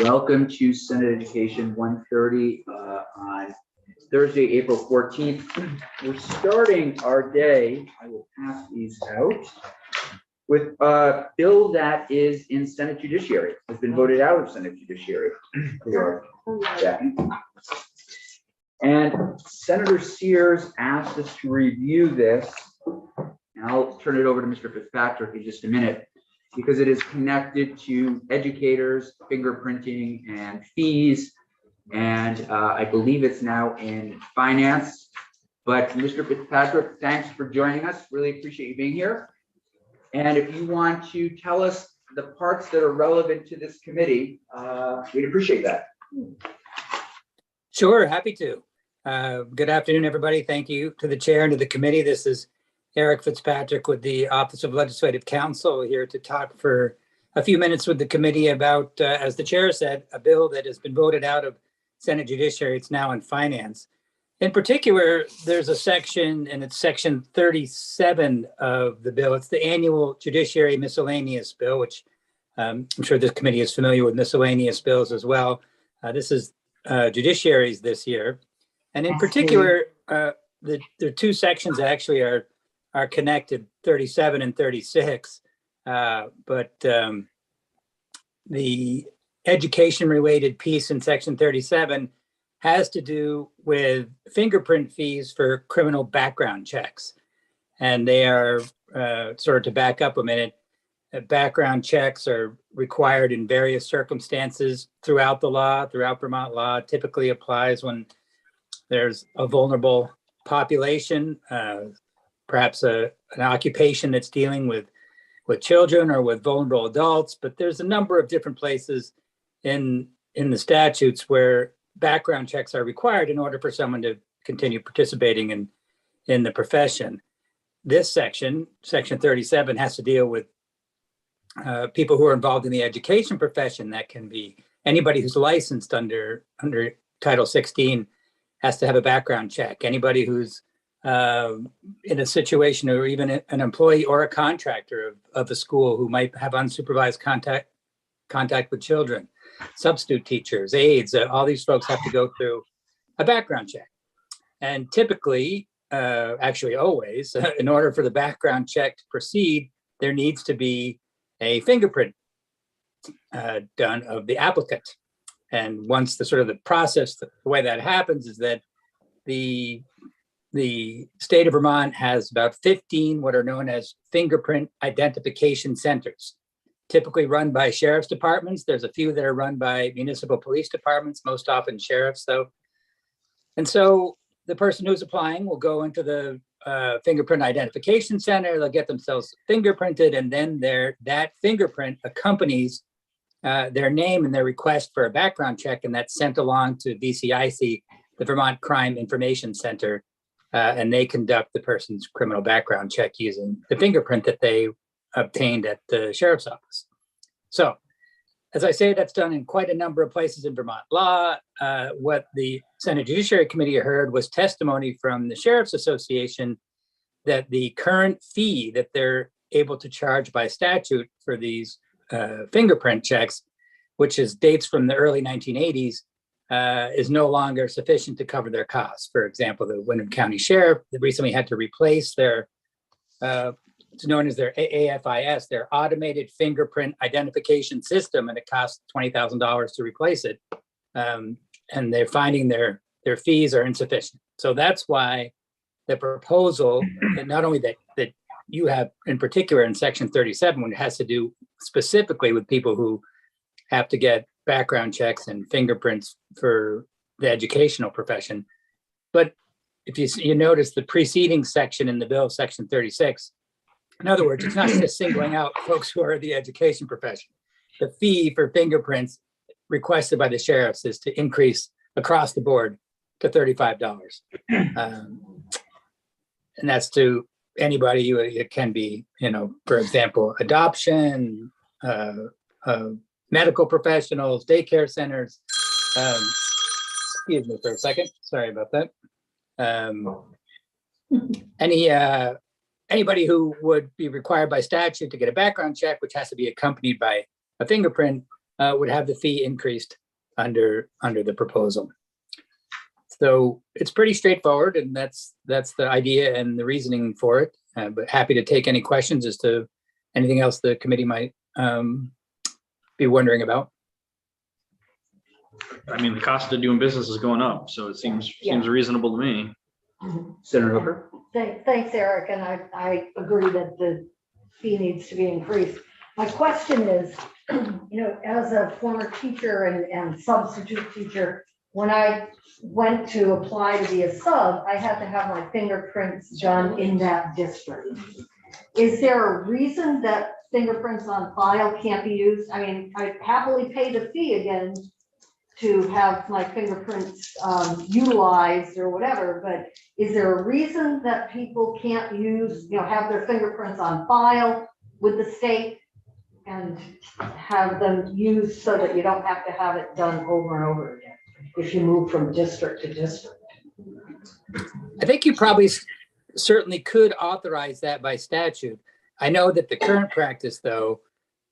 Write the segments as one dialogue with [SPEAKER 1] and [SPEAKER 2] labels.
[SPEAKER 1] Welcome to Senate Education 130 on Thursday, April 14th. We're starting our day, I will pass these out, with a bill that is in Senate Judiciary, has been voted out of Senate Judiciary. And Senator Sears asked us to review this, and I'll turn it over to Mr. Fitzpatrick in just a minute, because it is connected to educators, fingerprinting, and fees. And I believe it's now in finance. But Mr. Fitzpatrick, thanks for joining us. Really appreciate you being here. And if you want to tell us the parts that are relevant to this committee, we'd appreciate that.
[SPEAKER 2] Sure, happy to. Good afternoon, everybody. Thank you to the chair and to the committee. This is Eric Fitzpatrick with the Office of Legislative Counsel here to talk for a few minutes with the committee about, as the chair said, a bill that has been voted out of Senate Judiciary. It's now in finance. In particular, there's a section, and it's section 37 of the bill. It's the annual Judiciary Miscellaneous Bill, which I'm sure this committee is familiar with miscellaneous bills as well. This is judiciaries this year. And in particular, the two sections actually are connected, 37 and 36. But the education-related piece in section 37 has to do with fingerprint fees for criminal background checks. And they are, sort of to back up a minute, background checks are required in various circumstances throughout the law, throughout Vermont law. Typically applies when there's a vulnerable population, perhaps an occupation that's dealing with children or with vulnerable adults. But there's a number of different places in the statutes where background checks are required in order for someone to continue participating in the profession. This section 37, has to deal with people who are involved in the education profession. That can be anybody who's licensed under Title 16 has to have a background check. Anybody who's in a situation, or even an employee or a contractor of a school who might have unsupervised contact with children, substitute teachers, aides, all these folks have to go through a background check. And typically, actually always, in order for the background check to proceed, there needs to be a fingerprint done of the applicant. And once the process, the way that happens is that the state of Vermont has about 15 what are known as fingerprint identification centers, typically run by sheriff's departments. There's a few that are run by municipal police departments, most often sheriffs though. And so the person who's applying will go into the fingerprint identification center, they'll get themselves fingerprinted, and then that fingerprint accompanies their name and their request for a background check, and that's sent along to VCIC, the Vermont Crime Information Center, and they conduct the person's criminal background check using the fingerprint that they obtained at the sheriff's office. So, as I say, that's done in quite a number of places in Vermont law. What the Senate Judiciary Committee heard was testimony from the Sheriff's Association that the current fee that they're able to charge by statute for these fingerprint checks, which dates from the early 1980s, is no longer sufficient to cover their costs. For example, the Windham County Sheriff recently had to replace their it's known as their AFIS, their automated fingerprint identification system, and it costs $20,000 to replace it. And they're finding their fees are insufficient. So that's why the proposal, and not only that you have in particular in section 37, when it has to do specifically with people who have to get background checks and fingerprints for the educational profession. But if you notice the preceding section in the bill, section 36, in other words, it's not just singling out folks who are the education profession. The fee for fingerprints requested by the sheriffs is to increase across the board to $35. And that's to anybody. It can be, for example, adoption, medical professionals, daycare centers. Excuse me for a second. Sorry about that. Anybody who would be required by statute to get a background check, which has to be accompanied by a fingerprint, would have the fee increased under the proposal. So it's pretty straightforward, and that's the idea and the reasoning for it. But happy to take any questions as to anything else the committee might be wondering about.
[SPEAKER 3] I mean, the cost of doing business is going up, so it seems reasonable to me.
[SPEAKER 1] Senator Hooker?
[SPEAKER 4] Thanks, Eric, and I agree that the fee needs to be increased. My question is, as a former teacher and substitute teacher, when I went to apply to be a sub, I had to have my fingerprints done in that district. Is there a reason that fingerprints on file can't be used? I mean, I happily pay the fee again to have my fingerprints utilized or whatever, but is there a reason that people can't use, have their fingerprints on file with the state and have them used so that you don't have to have it done over and over again if you move from district to district?
[SPEAKER 2] I think you probably certainly could authorize that by statute. I know that the current practice, though,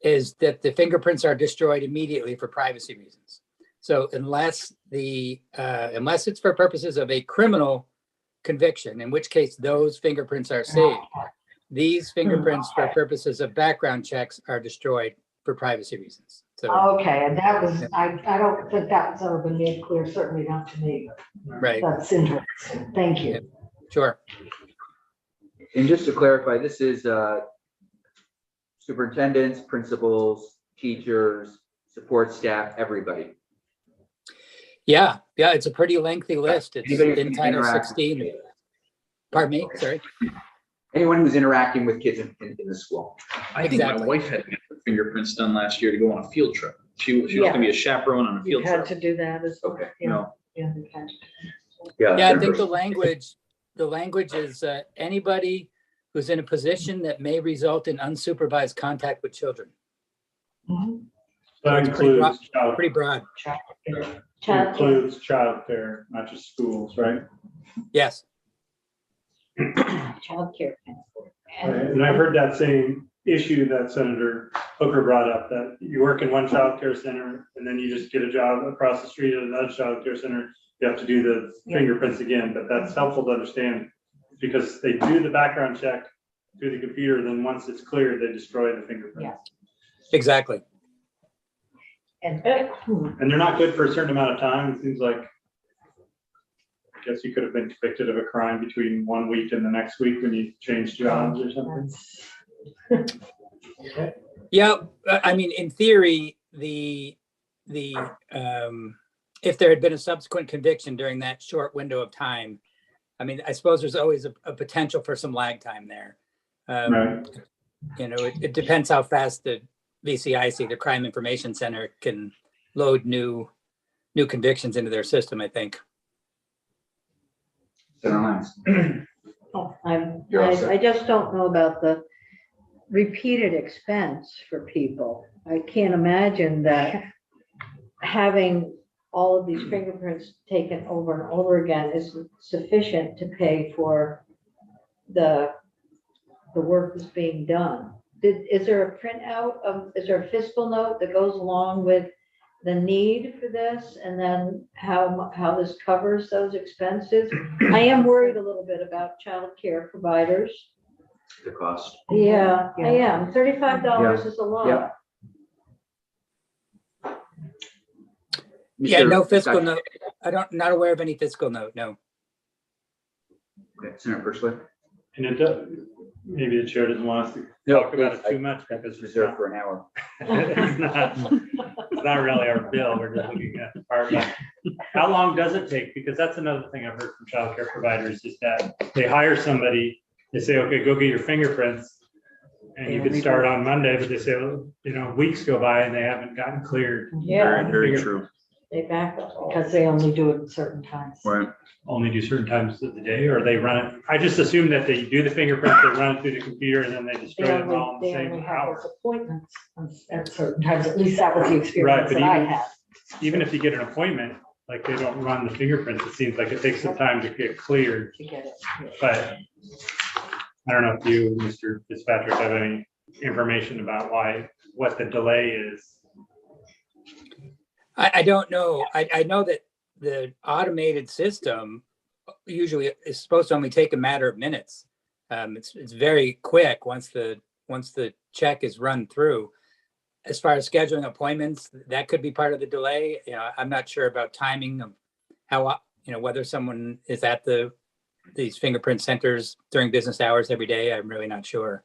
[SPEAKER 2] is that the fingerprints are destroyed immediately for privacy reasons. So unless it's for purposes of a criminal conviction, in which case those fingerprints are saved, these fingerprints for purposes of background checks are destroyed for privacy reasons. So,
[SPEAKER 4] okay, and that was, I don't think that's ever been made clear, certainly not to me.
[SPEAKER 2] right,
[SPEAKER 4] That's interesting. Thank you.
[SPEAKER 2] sure.
[SPEAKER 1] And just to clarify, this is superintendents, principals, teachers, support staff, everybody.
[SPEAKER 2] Yeah, it's a pretty lengthy list. It's
[SPEAKER 1] Anybody
[SPEAKER 2] in
[SPEAKER 1] who can
[SPEAKER 2] Title
[SPEAKER 1] interact.
[SPEAKER 2] 16. Pardon me, sorry.
[SPEAKER 1] Anyone who's interacting with kids in the school.
[SPEAKER 3] I think
[SPEAKER 2] Exactly.
[SPEAKER 3] my wife had fingerprints done last year to go on a field trip. She was gonna be a chaperone on a
[SPEAKER 4] You
[SPEAKER 3] field
[SPEAKER 4] had
[SPEAKER 3] trip.
[SPEAKER 4] to do that as well.
[SPEAKER 1] Okay.
[SPEAKER 3] No,
[SPEAKER 4] Yeah, you had to.
[SPEAKER 2] Yeah, I think the language is anybody who's in a position that may result in unsupervised contact with children.
[SPEAKER 4] Mhm.
[SPEAKER 5] That
[SPEAKER 2] It's pretty
[SPEAKER 5] includes child,
[SPEAKER 2] Pretty broad.
[SPEAKER 5] includes childcare, not just schools, right?
[SPEAKER 2] Yes.
[SPEAKER 4] Childcare.
[SPEAKER 5] And I've heard that same issue that Senator Hooker brought up, that you work in one childcare center and then you just get a job across the street at another childcare center. You have to do the fingerprints again, but that's helpful to understand because they do the background check through the computer. Then once it's cleared, they destroy the fingerprints.
[SPEAKER 2] Exactly.
[SPEAKER 4] And
[SPEAKER 5] And they're not good for a certain amount of time. It seems like, I guess you could have been convicted of a crime between 1 week and the next week when you change jobs or something.
[SPEAKER 2] Yeah, I mean, in theory, if there had been a subsequent conviction during that short window of time, I mean, I suppose there's always a potential for some lag time there.
[SPEAKER 5] Right.
[SPEAKER 2] It depends how fast the VCIC, the Crime Information Center, can load new convictions into their system, I think.
[SPEAKER 1] Senator Lyons. You're all set.
[SPEAKER 6] I just don't know about the repeated expense for people. I can't imagine that having all of these fingerprints taken over and over again is sufficient to pay for the work that's being done. Is there a printout is there a fiscal note that goes along with the need for this and then how this covers those expenses? I am worried a little bit about child care providers.
[SPEAKER 1] The cost.
[SPEAKER 6] Yeah, I am. $35 is a lot.
[SPEAKER 1] Yeah.
[SPEAKER 2] Yeah, no
[SPEAKER 1] Mr.
[SPEAKER 2] fiscal note. Not aware of any fiscal note, no.
[SPEAKER 1] Okay, Senator Persley.
[SPEAKER 5] And it does, maybe the chair doesn't want us to talk about it too much because
[SPEAKER 1] It's
[SPEAKER 5] it's
[SPEAKER 1] reserved for an hour.
[SPEAKER 5] it's not really our bill. We're just looking at the part. How long does it take? Because that's another thing I've heard from childcare providers is that they hire somebody, they say, okay, go get your fingerprints. And you could start on Monday, but they say, well, weeks go by and they haven't gotten cleared.
[SPEAKER 4] Yeah,
[SPEAKER 3] very true.
[SPEAKER 6] They back up.
[SPEAKER 4] because they only do it at certain times.
[SPEAKER 3] Right.
[SPEAKER 5] Only do certain times of the day, or they run it. I just assume that they do the fingerprints, they run it through the computer and then they
[SPEAKER 4] They
[SPEAKER 5] destroy them all in the
[SPEAKER 4] only
[SPEAKER 5] same
[SPEAKER 4] have
[SPEAKER 5] hour.
[SPEAKER 4] those appointments at certain times, at least that was the
[SPEAKER 5] Right,
[SPEAKER 4] experience
[SPEAKER 5] but
[SPEAKER 4] that I had.
[SPEAKER 5] Even if you get an appointment, like they don't run the fingerprints, it seems like it takes some time to get cleared.
[SPEAKER 4] To get it.
[SPEAKER 5] But I don't know if you, Mr. Fitzpatrick, have any information about why what the delay is.
[SPEAKER 2] I don't know. I know that the automated system usually is supposed to only take a matter of minutes. It's very quick once the check is run through. As far as scheduling appointments, that could be part of the delay. You know, I'm not sure about timing of how, whether someone is at these fingerprint centers during business hours every day. I'm really not sure.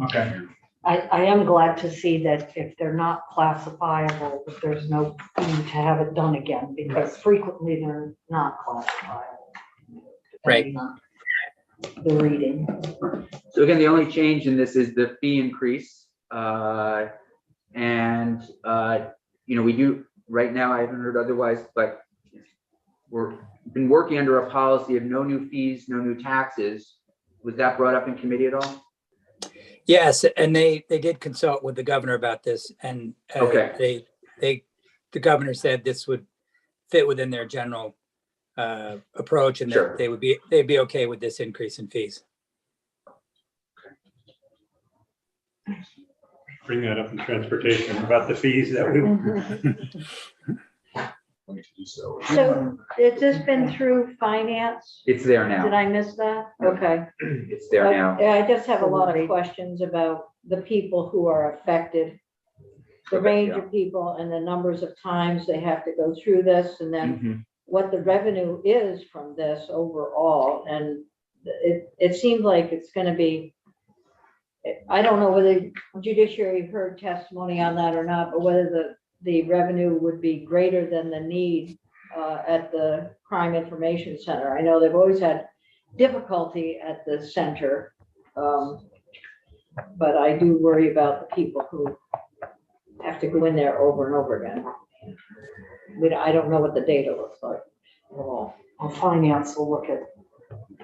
[SPEAKER 3] Okay.
[SPEAKER 4] I am glad to see that if they're not classifiable, that there's no need to have it done again, because frequently they're not classifiable.
[SPEAKER 2] Right.
[SPEAKER 4] depending on The reading.
[SPEAKER 1] So again, the only change in this is the fee increase. We do, right now, I haven't heard otherwise, but we've been working under a policy of no new fees, no new taxes. Was that brought up in committee at all?
[SPEAKER 2] Yes, and they did consult with the governor about this, and
[SPEAKER 1] Okay.
[SPEAKER 2] the governor said this would fit within their general approach, and
[SPEAKER 1] Sure.
[SPEAKER 2] that they'd be okay with this increase in fees.
[SPEAKER 5] Bring that up in transportation about the fees that we.
[SPEAKER 6] So has this been through finance?
[SPEAKER 1] It's there
[SPEAKER 6] Did
[SPEAKER 1] now.
[SPEAKER 6] I miss that? Okay.
[SPEAKER 1] It's there now.
[SPEAKER 6] I just have a lot of questions about the people who are affected. The
[SPEAKER 1] Okay,
[SPEAKER 6] range
[SPEAKER 1] yeah.
[SPEAKER 6] of people and the numbers of times they have to go through this, and then
[SPEAKER 1] Mhm.
[SPEAKER 6] what the revenue is from this overall. And it seems like it's gonna be, I don't know whether judiciary heard testimony on that or not, but whether the revenue would be greater than the need at the Crime Information Center. I know they've always had difficulty at the center, but I do worry about the people who have to go in there over and over again. I don't know what the data looks like at all.
[SPEAKER 4] Well, finance will look at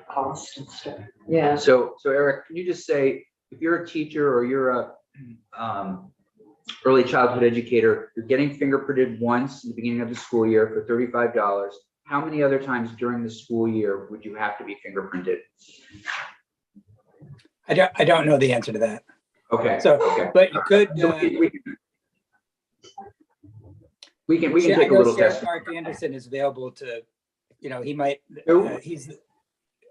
[SPEAKER 4] cost and stuff.
[SPEAKER 6] Yeah.
[SPEAKER 1] So Eric, can you just say, if you're a teacher or you're a early childhood educator, you're getting fingerprinted once in the beginning of the school year for $35. How many other times during the school year would you have to be fingerprinted?
[SPEAKER 2] I don't know the answer to that.
[SPEAKER 1] Okay.
[SPEAKER 2] So,
[SPEAKER 1] Okay.
[SPEAKER 2] but you could.
[SPEAKER 1] So we can
[SPEAKER 2] I
[SPEAKER 1] take a
[SPEAKER 2] know
[SPEAKER 1] little
[SPEAKER 2] Sheriff
[SPEAKER 1] test.
[SPEAKER 2] Mark Anderson is available to, he might,
[SPEAKER 1] Who?
[SPEAKER 2] he's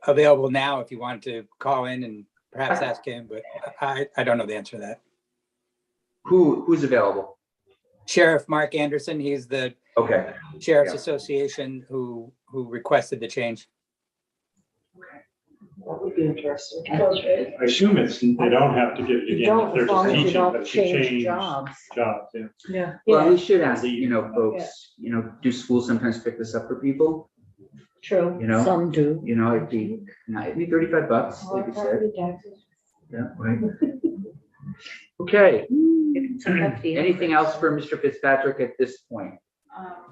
[SPEAKER 2] available now if you want to call in and perhaps ask him, but I don't know the answer to that.
[SPEAKER 1] Who's available?
[SPEAKER 2] Sheriff Mark Anderson, he's the
[SPEAKER 1] Okay.
[SPEAKER 2] Sheriff's
[SPEAKER 1] Yeah.
[SPEAKER 2] Association who requested the change.
[SPEAKER 4] That would be interesting.
[SPEAKER 5] I assume they don't have to get it
[SPEAKER 4] You
[SPEAKER 5] again
[SPEAKER 4] don't,
[SPEAKER 5] if they're
[SPEAKER 4] as long
[SPEAKER 5] just
[SPEAKER 4] as you
[SPEAKER 5] teaching,
[SPEAKER 4] don't
[SPEAKER 5] but if you
[SPEAKER 4] change
[SPEAKER 5] change
[SPEAKER 4] jobs.
[SPEAKER 5] jobs, yeah.
[SPEAKER 4] Yeah.
[SPEAKER 1] Well, we should ask,
[SPEAKER 5] Leave.
[SPEAKER 1] folks, do schools sometimes pick this up for people?
[SPEAKER 6] True.
[SPEAKER 4] Some do.
[SPEAKER 1] It'd be $35, like you said. Yeah, right. Okay.
[SPEAKER 6] It's a hefty
[SPEAKER 1] Anything else for Mr. Fitzpatrick at this point?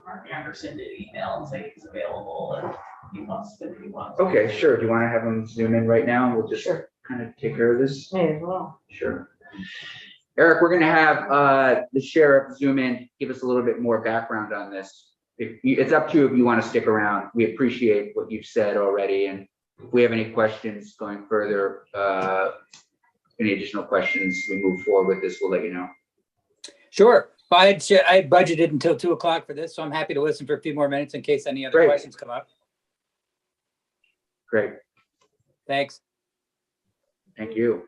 [SPEAKER 7] Mark Anderson did email and say he's available and he wants to, if he wants.
[SPEAKER 1] Okay, sure. Do you want to have him zoom in right now? We'll just
[SPEAKER 4] Sure.
[SPEAKER 1] kind of take care of this.
[SPEAKER 4] May as well.
[SPEAKER 1] Sure. Eric, we're going to have the sheriff zoom in, give us a little bit more background on this. It's up to you if you want to stick around. We appreciate what you've said already. And if we have any questions going further, any additional questions, we move forward with this, we'll let you know.
[SPEAKER 2] Sure. I had budgeted until 2:00 for this, so I'm happy to listen for a few more minutes in case any other
[SPEAKER 1] Great.
[SPEAKER 2] questions come up.
[SPEAKER 1] Great.
[SPEAKER 2] Thanks.
[SPEAKER 1] Thank you.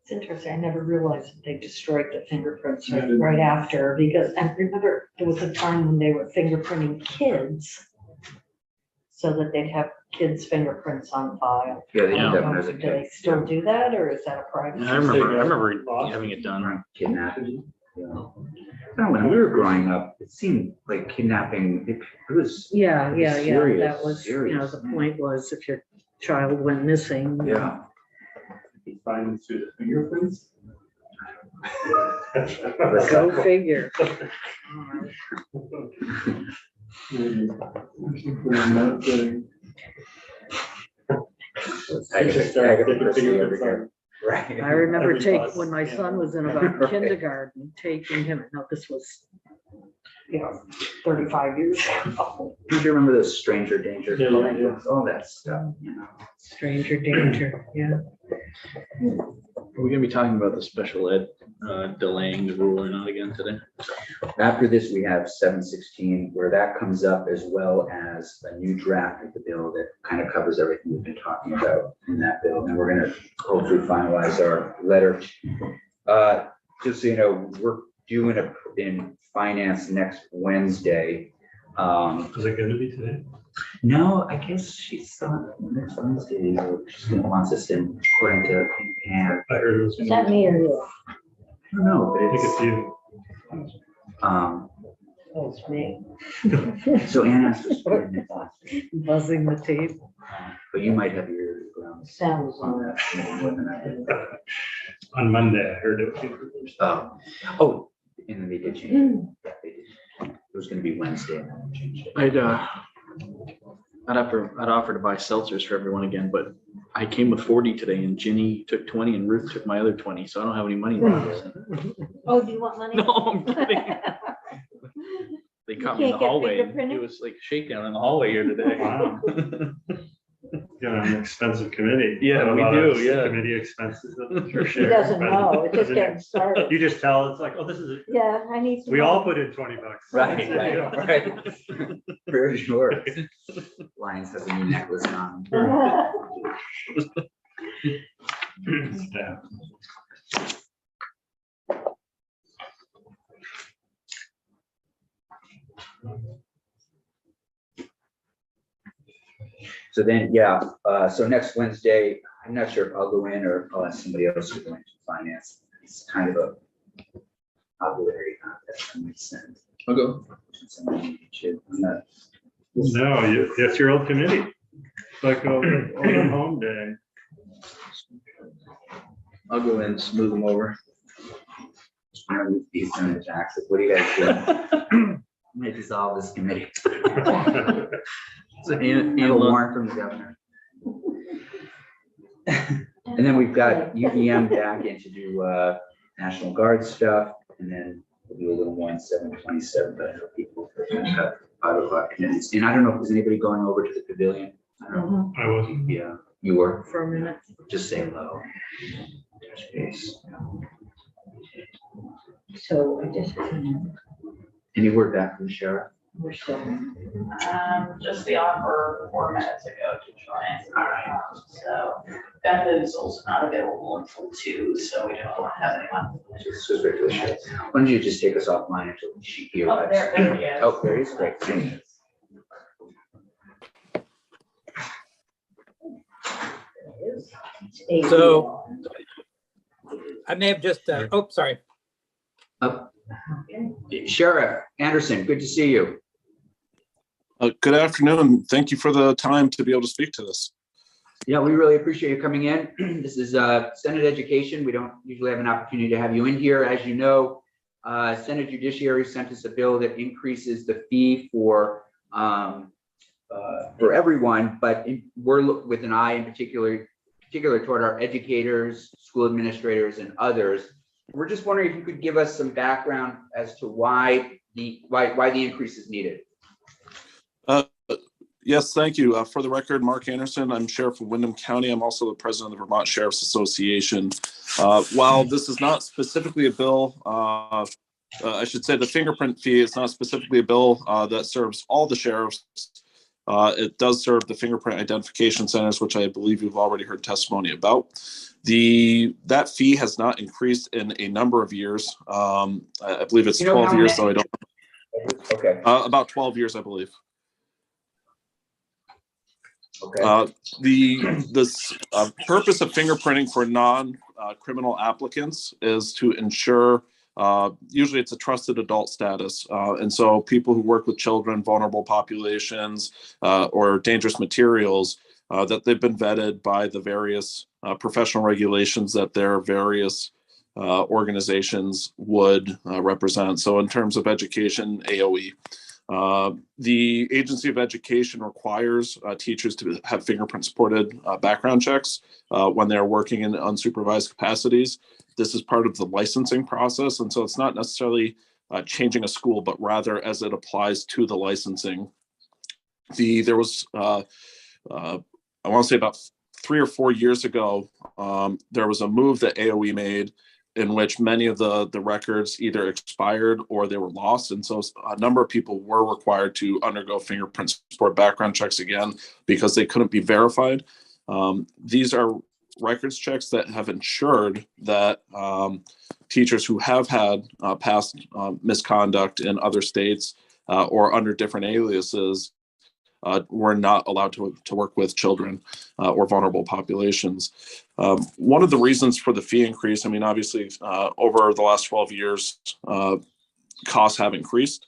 [SPEAKER 4] It's interesting. I never realized that they destroyed the fingerprints right after, because I remember there was a time when they were fingerprinting kids so that they'd have kids' fingerprints on file.
[SPEAKER 1] Yeah, they
[SPEAKER 4] I
[SPEAKER 1] do
[SPEAKER 4] don't
[SPEAKER 1] that
[SPEAKER 4] know,
[SPEAKER 1] when I was a
[SPEAKER 4] do
[SPEAKER 1] kid.
[SPEAKER 4] they still do that, or is that a private?
[SPEAKER 3] I remember having it done.
[SPEAKER 1] Kidnapping. Yeah. No, when we were growing up, it seemed like kidnapping, it was,
[SPEAKER 8] Yeah,
[SPEAKER 1] Pretty
[SPEAKER 8] yeah, yeah,
[SPEAKER 1] serious,
[SPEAKER 8] that was,
[SPEAKER 1] serious.
[SPEAKER 8] the point was if your child went missing.
[SPEAKER 1] yeah.
[SPEAKER 5] You find them through the fingerprints.
[SPEAKER 8] Go figure.
[SPEAKER 1] I
[SPEAKER 5] You should start taking fingerprints on
[SPEAKER 1] Right.
[SPEAKER 8] I remember
[SPEAKER 5] Every
[SPEAKER 8] taking,
[SPEAKER 5] bus,
[SPEAKER 8] when my
[SPEAKER 5] yeah.
[SPEAKER 8] son was in
[SPEAKER 1] Right.
[SPEAKER 8] about kindergarten, taking him, no, this was,
[SPEAKER 4] 35 years ago.
[SPEAKER 1] Do you remember those stranger danger?
[SPEAKER 5] Yeah, yeah, yeah.
[SPEAKER 1] All that stuff, you know.
[SPEAKER 8] stranger danger, yeah.
[SPEAKER 3] Are we gonna be talking about the special ed delaying the rule or not again today?
[SPEAKER 1] After this, we have 716, where that comes up, as well as a new draft of the bill that kind of covers everything we've been talking about in that bill. And we're gonna hopefully finalize our letter. Just so you know, we're doing it in finance next Wednesday.
[SPEAKER 5] Is it gonna be today?
[SPEAKER 1] No, I guess she's on next Wednesday, or she's gonna want us in, according to Pam.
[SPEAKER 5] I heard it was.
[SPEAKER 4] Is that me or you?
[SPEAKER 1] I don't know,
[SPEAKER 5] I think
[SPEAKER 1] but
[SPEAKER 5] it's you.
[SPEAKER 8] Oh, it's me,
[SPEAKER 1] so Ann asked us to put it in the last week,
[SPEAKER 8] buzzing the tape.
[SPEAKER 1] but you might have your grounds
[SPEAKER 4] Sounds
[SPEAKER 1] on that more than I did.
[SPEAKER 5] On Monday, I heard it was. gonna be Thursday.
[SPEAKER 1] Oh, and then they did change it. Yeah, they did. It was gonna be Wednesday and then they changed it.
[SPEAKER 3] I'd offer to buy seltzers for everyone again, but I came with 40 today and Ginny took 20 and Ruth took my other 20, so I don't have any money left.
[SPEAKER 4] Oh, do you want money?
[SPEAKER 3] No, I'm kidding. They caught me in the
[SPEAKER 4] can't get
[SPEAKER 3] hallway. and
[SPEAKER 4] fingerprinted?
[SPEAKER 3] It was like a shakedown in the hallway here today.
[SPEAKER 5] Wow. Got an expensive committee.
[SPEAKER 3] Yeah,
[SPEAKER 5] A
[SPEAKER 3] we
[SPEAKER 5] lot of
[SPEAKER 3] do, yeah.
[SPEAKER 5] Committee expenses. that's for
[SPEAKER 4] He
[SPEAKER 5] sure.
[SPEAKER 4] doesn't know, it's just getting started.
[SPEAKER 5] You just tell, it's like, oh, this is, it.
[SPEAKER 4] Yeah, I need some.
[SPEAKER 5] we all
[SPEAKER 4] money.
[SPEAKER 5] put in $20.
[SPEAKER 1] Right. For sure. Lions has a new necklace on.
[SPEAKER 5] Yeah.
[SPEAKER 1] So then, yeah, so next Wednesday, I'm not sure if I'll go in or I'll ask somebody else to go into finance. It's kind of a popularity contest I might send.
[SPEAKER 3] I'll go.
[SPEAKER 1] Somebody should- I'm not-
[SPEAKER 5] No, that's your old committee. It's like on home day.
[SPEAKER 3] I'll go in and smooth them over.
[SPEAKER 1] I'm gonna leave these on the taxes. What do you guys do? I'm gonna dissolve this committee.
[SPEAKER 3] So
[SPEAKER 1] And a warrant from the governor. And then we've got UVM back in to do National Guard stuff, and then we'll do a little more on 727, but I know people have 5 o'clock committees. And I don't know if there's anybody going over to the pavilion. I don't know.
[SPEAKER 5] I wasn't.
[SPEAKER 1] Yeah, you were.
[SPEAKER 8] For a minute.
[SPEAKER 1] Just say hello. Touch base.
[SPEAKER 4] So I just,
[SPEAKER 1] Any word back from the sheriff?
[SPEAKER 4] we're still.
[SPEAKER 7] Just the offer 4 minutes ago to join.
[SPEAKER 1] All right.
[SPEAKER 7] So Beth is also not available until 2, so we don't have anyone.
[SPEAKER 1] Just right to the sheriff. Why don't you just take us offline until she
[SPEAKER 7] Oh,
[SPEAKER 1] arrives?
[SPEAKER 7] there he is.
[SPEAKER 1] Oh, there he is. Great.
[SPEAKER 2] So- I may have just, oh, sorry.
[SPEAKER 1] Sheriff Anderson, good to see you.
[SPEAKER 9] Good afternoon. Thank you for the time to be able to speak to this.
[SPEAKER 1] Yeah, we really appreciate you coming in. This is Senate Education. We don't usually have an opportunity to have you in here. As you know, Senate Judiciary sent us a bill that increases the fee for everyone, but we're with an eye in particular toward our educators, school administrators, and others. We're just wondering if you could give us some background as to why the increase is needed.
[SPEAKER 9] Yes, thank you. For the record, Mark Anderson, I'm Sheriff of Windham County. I'm also the president of the Vermont Sheriff's Association. While this is not specifically a bill, I should say the fingerprint fee is not specifically a bill that serves all the sheriffs. It does serve the fingerprint identification centers, which I believe you've already heard testimony about. That fee has not increased in a number of years. I believe it's 12 years, so I don't.
[SPEAKER 1] Okay.
[SPEAKER 9] About 12 years, I believe.
[SPEAKER 1] Okay.
[SPEAKER 9] The purpose of fingerprinting for non-criminal applicants is to ensure, usually it's a trusted adult status. And so people who work with children, vulnerable populations, or dangerous materials, that they've been vetted by the various professional regulations that their various organizations would represent. So in terms of education, AOE. The Agency of Education requires teachers to have fingerprint supported background checks when they're working in unsupervised capacities. This is part of the licensing process, and so it's not necessarily changing a school, but rather as it applies to the licensing. There was, I want to say about 3 or 4 years ago, there was a move that AOE made in which many of the records either expired or they were lost. And so a number of people were required to undergo fingerprint support background checks again because they couldn't be verified. These are records checks that have ensured that teachers who have had past misconduct in other states or under different aliases were not allowed to work with children or vulnerable populations. One of the reasons for the fee increase, I mean, obviously, over the last 12 years, costs have increased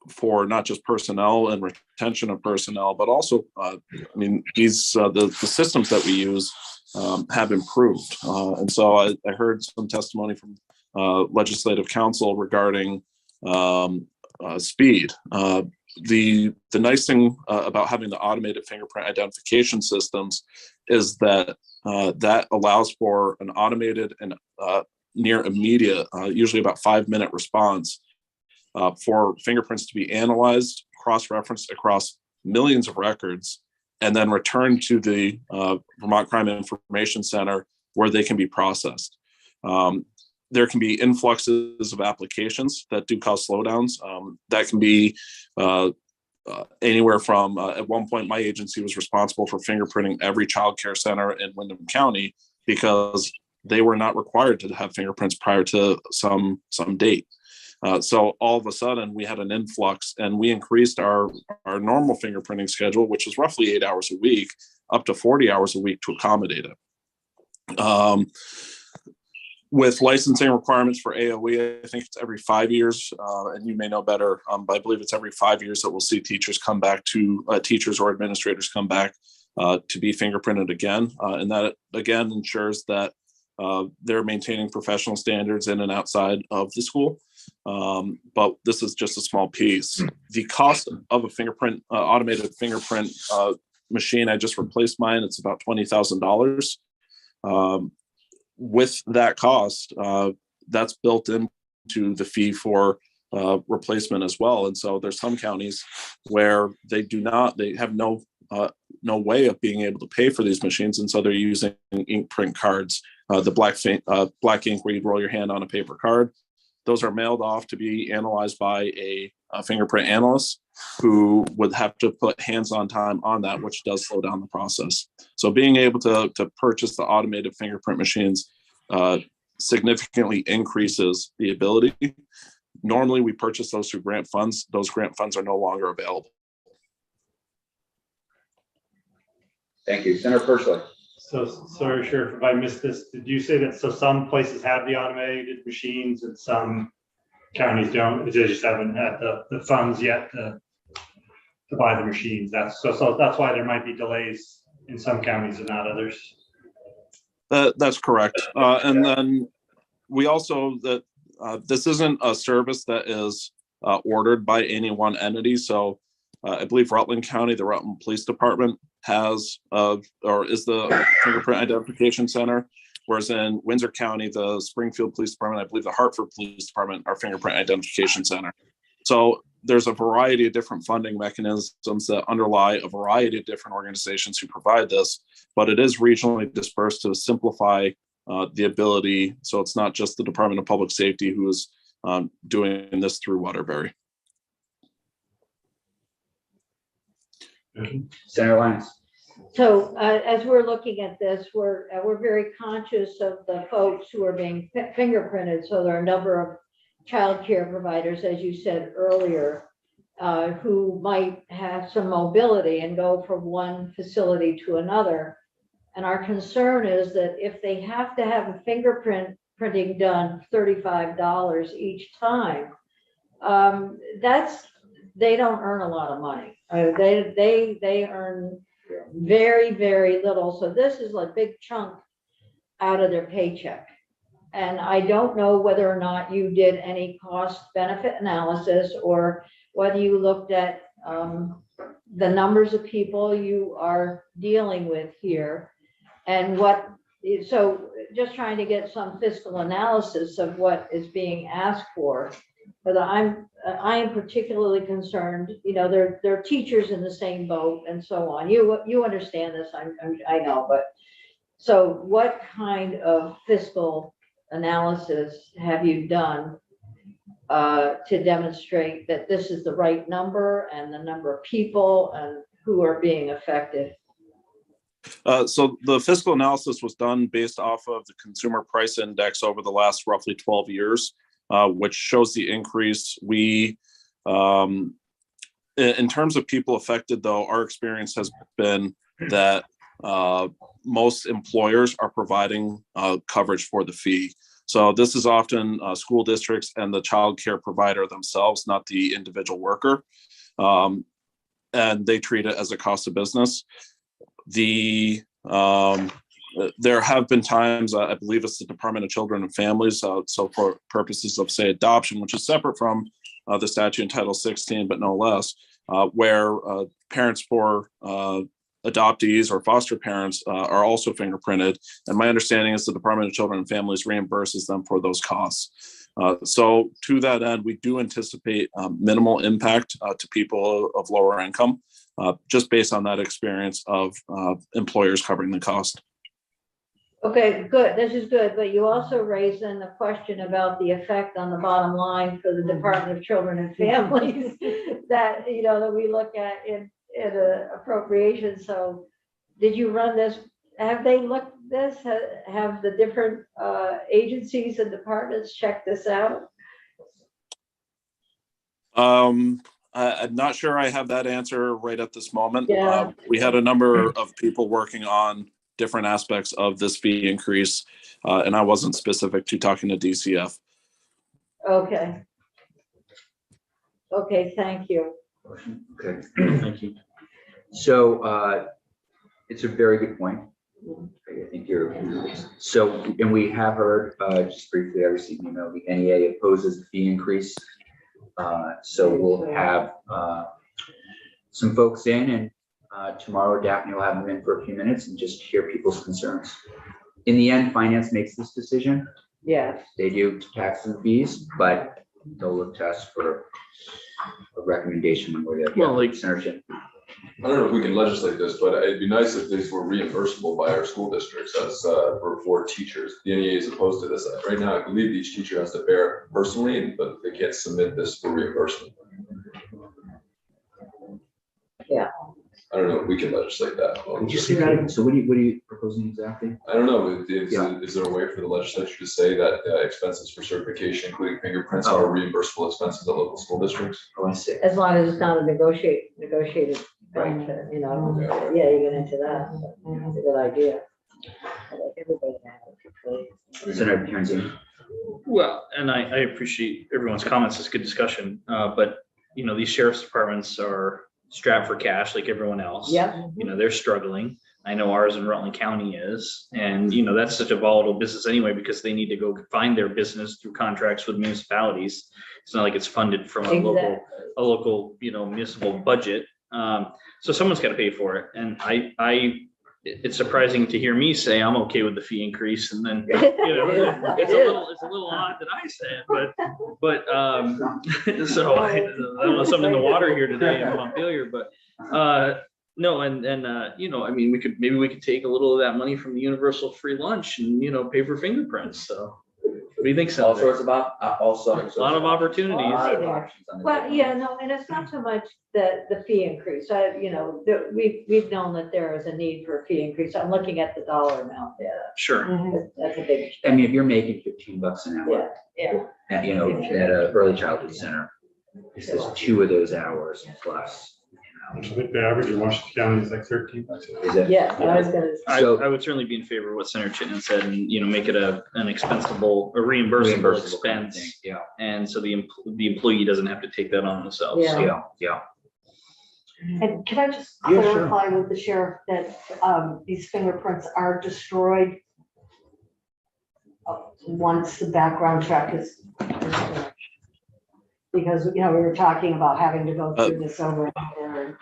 [SPEAKER 9] for not just personnel and retention of personnel, but also, I mean, the systems that we use have improved. And so I heard some testimony from legislative counsel regarding speed. The nice thing about having the automated fingerprint identification systems is that that allows for an automated and near immediate, usually about 5-minute response for fingerprints to be analyzed, cross-referenced across millions of records, and then returned to the Vermont Crime Information Center where they can be processed. There can be influxes of applications that do cause slowdowns. That can be anywhere from, at one point, my agency was responsible for fingerprinting every child care center in Windham County because they were not required to have fingerprints prior to some date. So all of a sudden we had an influx and we increased our normal fingerprinting schedule, which is roughly 8 hours a week, up to 40 hours a week to accommodate it. With licensing requirements for AOE, I think it's every 5 years, and you may know better, but I believe it's every 5 years that we'll see teachers come back to, teachers or administrators come back to be fingerprinted again. And that, again, ensures that they're maintaining professional standards in and outside of the school. But this is just a small piece. The cost of a fingerprint, automated fingerprint machine, I just replaced mine, it's about $20,000. With that cost, that's built into the fee for replacement as well. And so there's some counties where they have no way of being able to pay for these machines. And so they're using ink print cards, the black ink where you roll your hand on a paper card. Those are mailed off to be analyzed by a fingerprint analyst who would have to put hands-on time on that, which does slow down the process. So being able to purchase the automated fingerprint machines significantly increases the ability. Normally, we purchase those through grant funds. Those grant funds are no longer available.
[SPEAKER 1] Thank you. Senator Persley.
[SPEAKER 5] So, sorry, Sheriff, if I missed this, did you say that, so some places have the automated machines and some counties don't? They just haven't had the funds yet to buy the machines. So that's why there might be delays in some counties and not others.
[SPEAKER 9] That's correct. And then we also, this isn't a service that is ordered by any one entity. So I believe Rutland County, the Rutland Police Department has, or is the fingerprint identification center, whereas in Windsor County, the Springfield Police Department, I believe the Hartford Police Department are fingerprint identification center. So there's a variety of different funding mechanisms that underlie a variety of different organizations who provide this, but it is regionally dispersed to simplify the ability. So it's not just the Department of Public Safety who is doing this through Waterbury.
[SPEAKER 1] Senator Lyons.
[SPEAKER 6] So as we're looking at this, we're very conscious of the folks who are being fingerprinted. So there are a number of child care providers, as you said earlier, who might have some mobility and go from one facility to another. And our concern is that if they have to have a fingerprinting done $35 each time, they don't earn a lot of money. They earn very, very little. So this is a big chunk out of their paycheck. And I don't know whether or not you did any cost benefit analysis or whether you looked at the numbers of people you are dealing with here and what, so just trying to get some fiscal analysis of what is being asked for. But I am particularly concerned, there are teachers in the same boat and so on. You understand this, I know, but so what kind of fiscal analysis have you done to demonstrate that this is the right number and the number of people and who are being affected?
[SPEAKER 9] So the fiscal analysis was done based off of the Consumer Price Index over the last roughly 12 years, which shows the increase. We, in terms of people affected, though, our experience has been that most employers are providing coverage for the fee. So this is often school districts and the child care provider themselves, not the individual worker. And they treat it as a cost of business. There have been times, I believe it's the Department of Children and Families, so for purposes of, say, adoption, which is separate from the statute in Title 16, but no less, where parents for adoptees or foster parents are also fingerprinted. And my understanding is the Department of Children and Families reimburses them for those costs. So to that end, we do anticipate minimal impact to people of lower income, just based on that experience of employers covering the cost.
[SPEAKER 6] Okay, good. This is good. But you also raised in the question about the effect on the bottom line for the Department of Children and Families that, that we look at in appropriation. So did you run this? Have they looked at this? Have the different agencies and departments checked this out?
[SPEAKER 9] I'm not sure I have that answer right at this moment.
[SPEAKER 6] Yeah.
[SPEAKER 9] We had a number of people working on different aspects of this fee increase, and I wasn't specific to talking to DCF.
[SPEAKER 6] Okay. Okay, thank you.
[SPEAKER 1] Okay,
[SPEAKER 3] Thank you.
[SPEAKER 1] so it's a very good point. I think so, and we have heard, just briefly, I received an email, the NEA opposes the fee increase. So we'll have some folks in, and tomorrow Daphne will have them in for a few minutes and just hear people's concerns. In the end, finance makes this decision.
[SPEAKER 6] Yes.
[SPEAKER 1] They do taxes and fees, but they'll look to us for a recommendation when we're there.
[SPEAKER 3] Well, like-
[SPEAKER 1] Senator Chin.
[SPEAKER 10] I don't know if we can legislate this, but it'd be nice if these were reimbursable by our school districts as for teachers. The NEA is opposed to this. Right now, I believe each teacher has to bear it personally, but they can't submit this for reimbursement.
[SPEAKER 6] Yeah.
[SPEAKER 10] I don't know if we can legislate that.
[SPEAKER 1] Would you say that again? So what are you proposing exactly?
[SPEAKER 10] I don't know.
[SPEAKER 1] Yeah.
[SPEAKER 10] Is there a way for the legislature to say that expenses for certification, including fingerprints, are reimbursable expenses at local school districts?
[SPEAKER 1] Oh, I see.
[SPEAKER 6] As long as it's not a negotiated
[SPEAKER 1] Right.
[SPEAKER 6] thing, yeah, you get into that. That's a good idea. I like everybody to have it.
[SPEAKER 1] Senator Karen.
[SPEAKER 3] Well, and I appreciate everyone's comments. It's a good discussion. But, these sheriff's departments are strapped for cash like everyone else.
[SPEAKER 6] Yep.
[SPEAKER 3] They're struggling. I know ours in Rutland County is. And, that's such a volatile business anyway, because they need to go find their business through contracts with municipalities. It's not like it's funded from a local, municipal budget. So someone's got to pay for it. And it's surprising to hear me say I'm okay with the fee increase, and then it's a little odd that I said, but so I don't know, something in the water here today in Montpelier, but no, and maybe we could take a little of that money from the universal free lunch and pay for fingerprints. So what do you think,
[SPEAKER 1] All
[SPEAKER 3] Senator?
[SPEAKER 1] sorts of
[SPEAKER 3] A lot of opportunities.
[SPEAKER 1] A lot of options on the
[SPEAKER 6] Well,
[SPEAKER 1] table.
[SPEAKER 6] yeah, no, and it's not so much the fee increase. We've known that there is a need for a fee increase. I'm looking at the dollar amount there.
[SPEAKER 3] Sure.
[SPEAKER 6] That's a big.
[SPEAKER 1] I mean, if you're making $15 an hour,
[SPEAKER 6] Yeah.
[SPEAKER 1] at an early childhood center, it's just 2 of those hours plus.
[SPEAKER 5] I think the average in Washington County is like 13 bucks.
[SPEAKER 1] Is it?
[SPEAKER 6] Yeah, I was gonna.
[SPEAKER 1] So-
[SPEAKER 3] I would certainly be in favor of what Senator Chittenden said, and make it an expensible, a reimbursable
[SPEAKER 1] kind of
[SPEAKER 3] expense,
[SPEAKER 1] thing, Yeah,
[SPEAKER 3] and so the employee doesn't have to take that on themselves.
[SPEAKER 6] Yeah.
[SPEAKER 1] yeah.
[SPEAKER 4] And can I just
[SPEAKER 1] Yeah, sure.
[SPEAKER 4] clarify with the sheriff that these fingerprints are destroyed once the background check is finished? Because, we were talking about having to go through this over and over.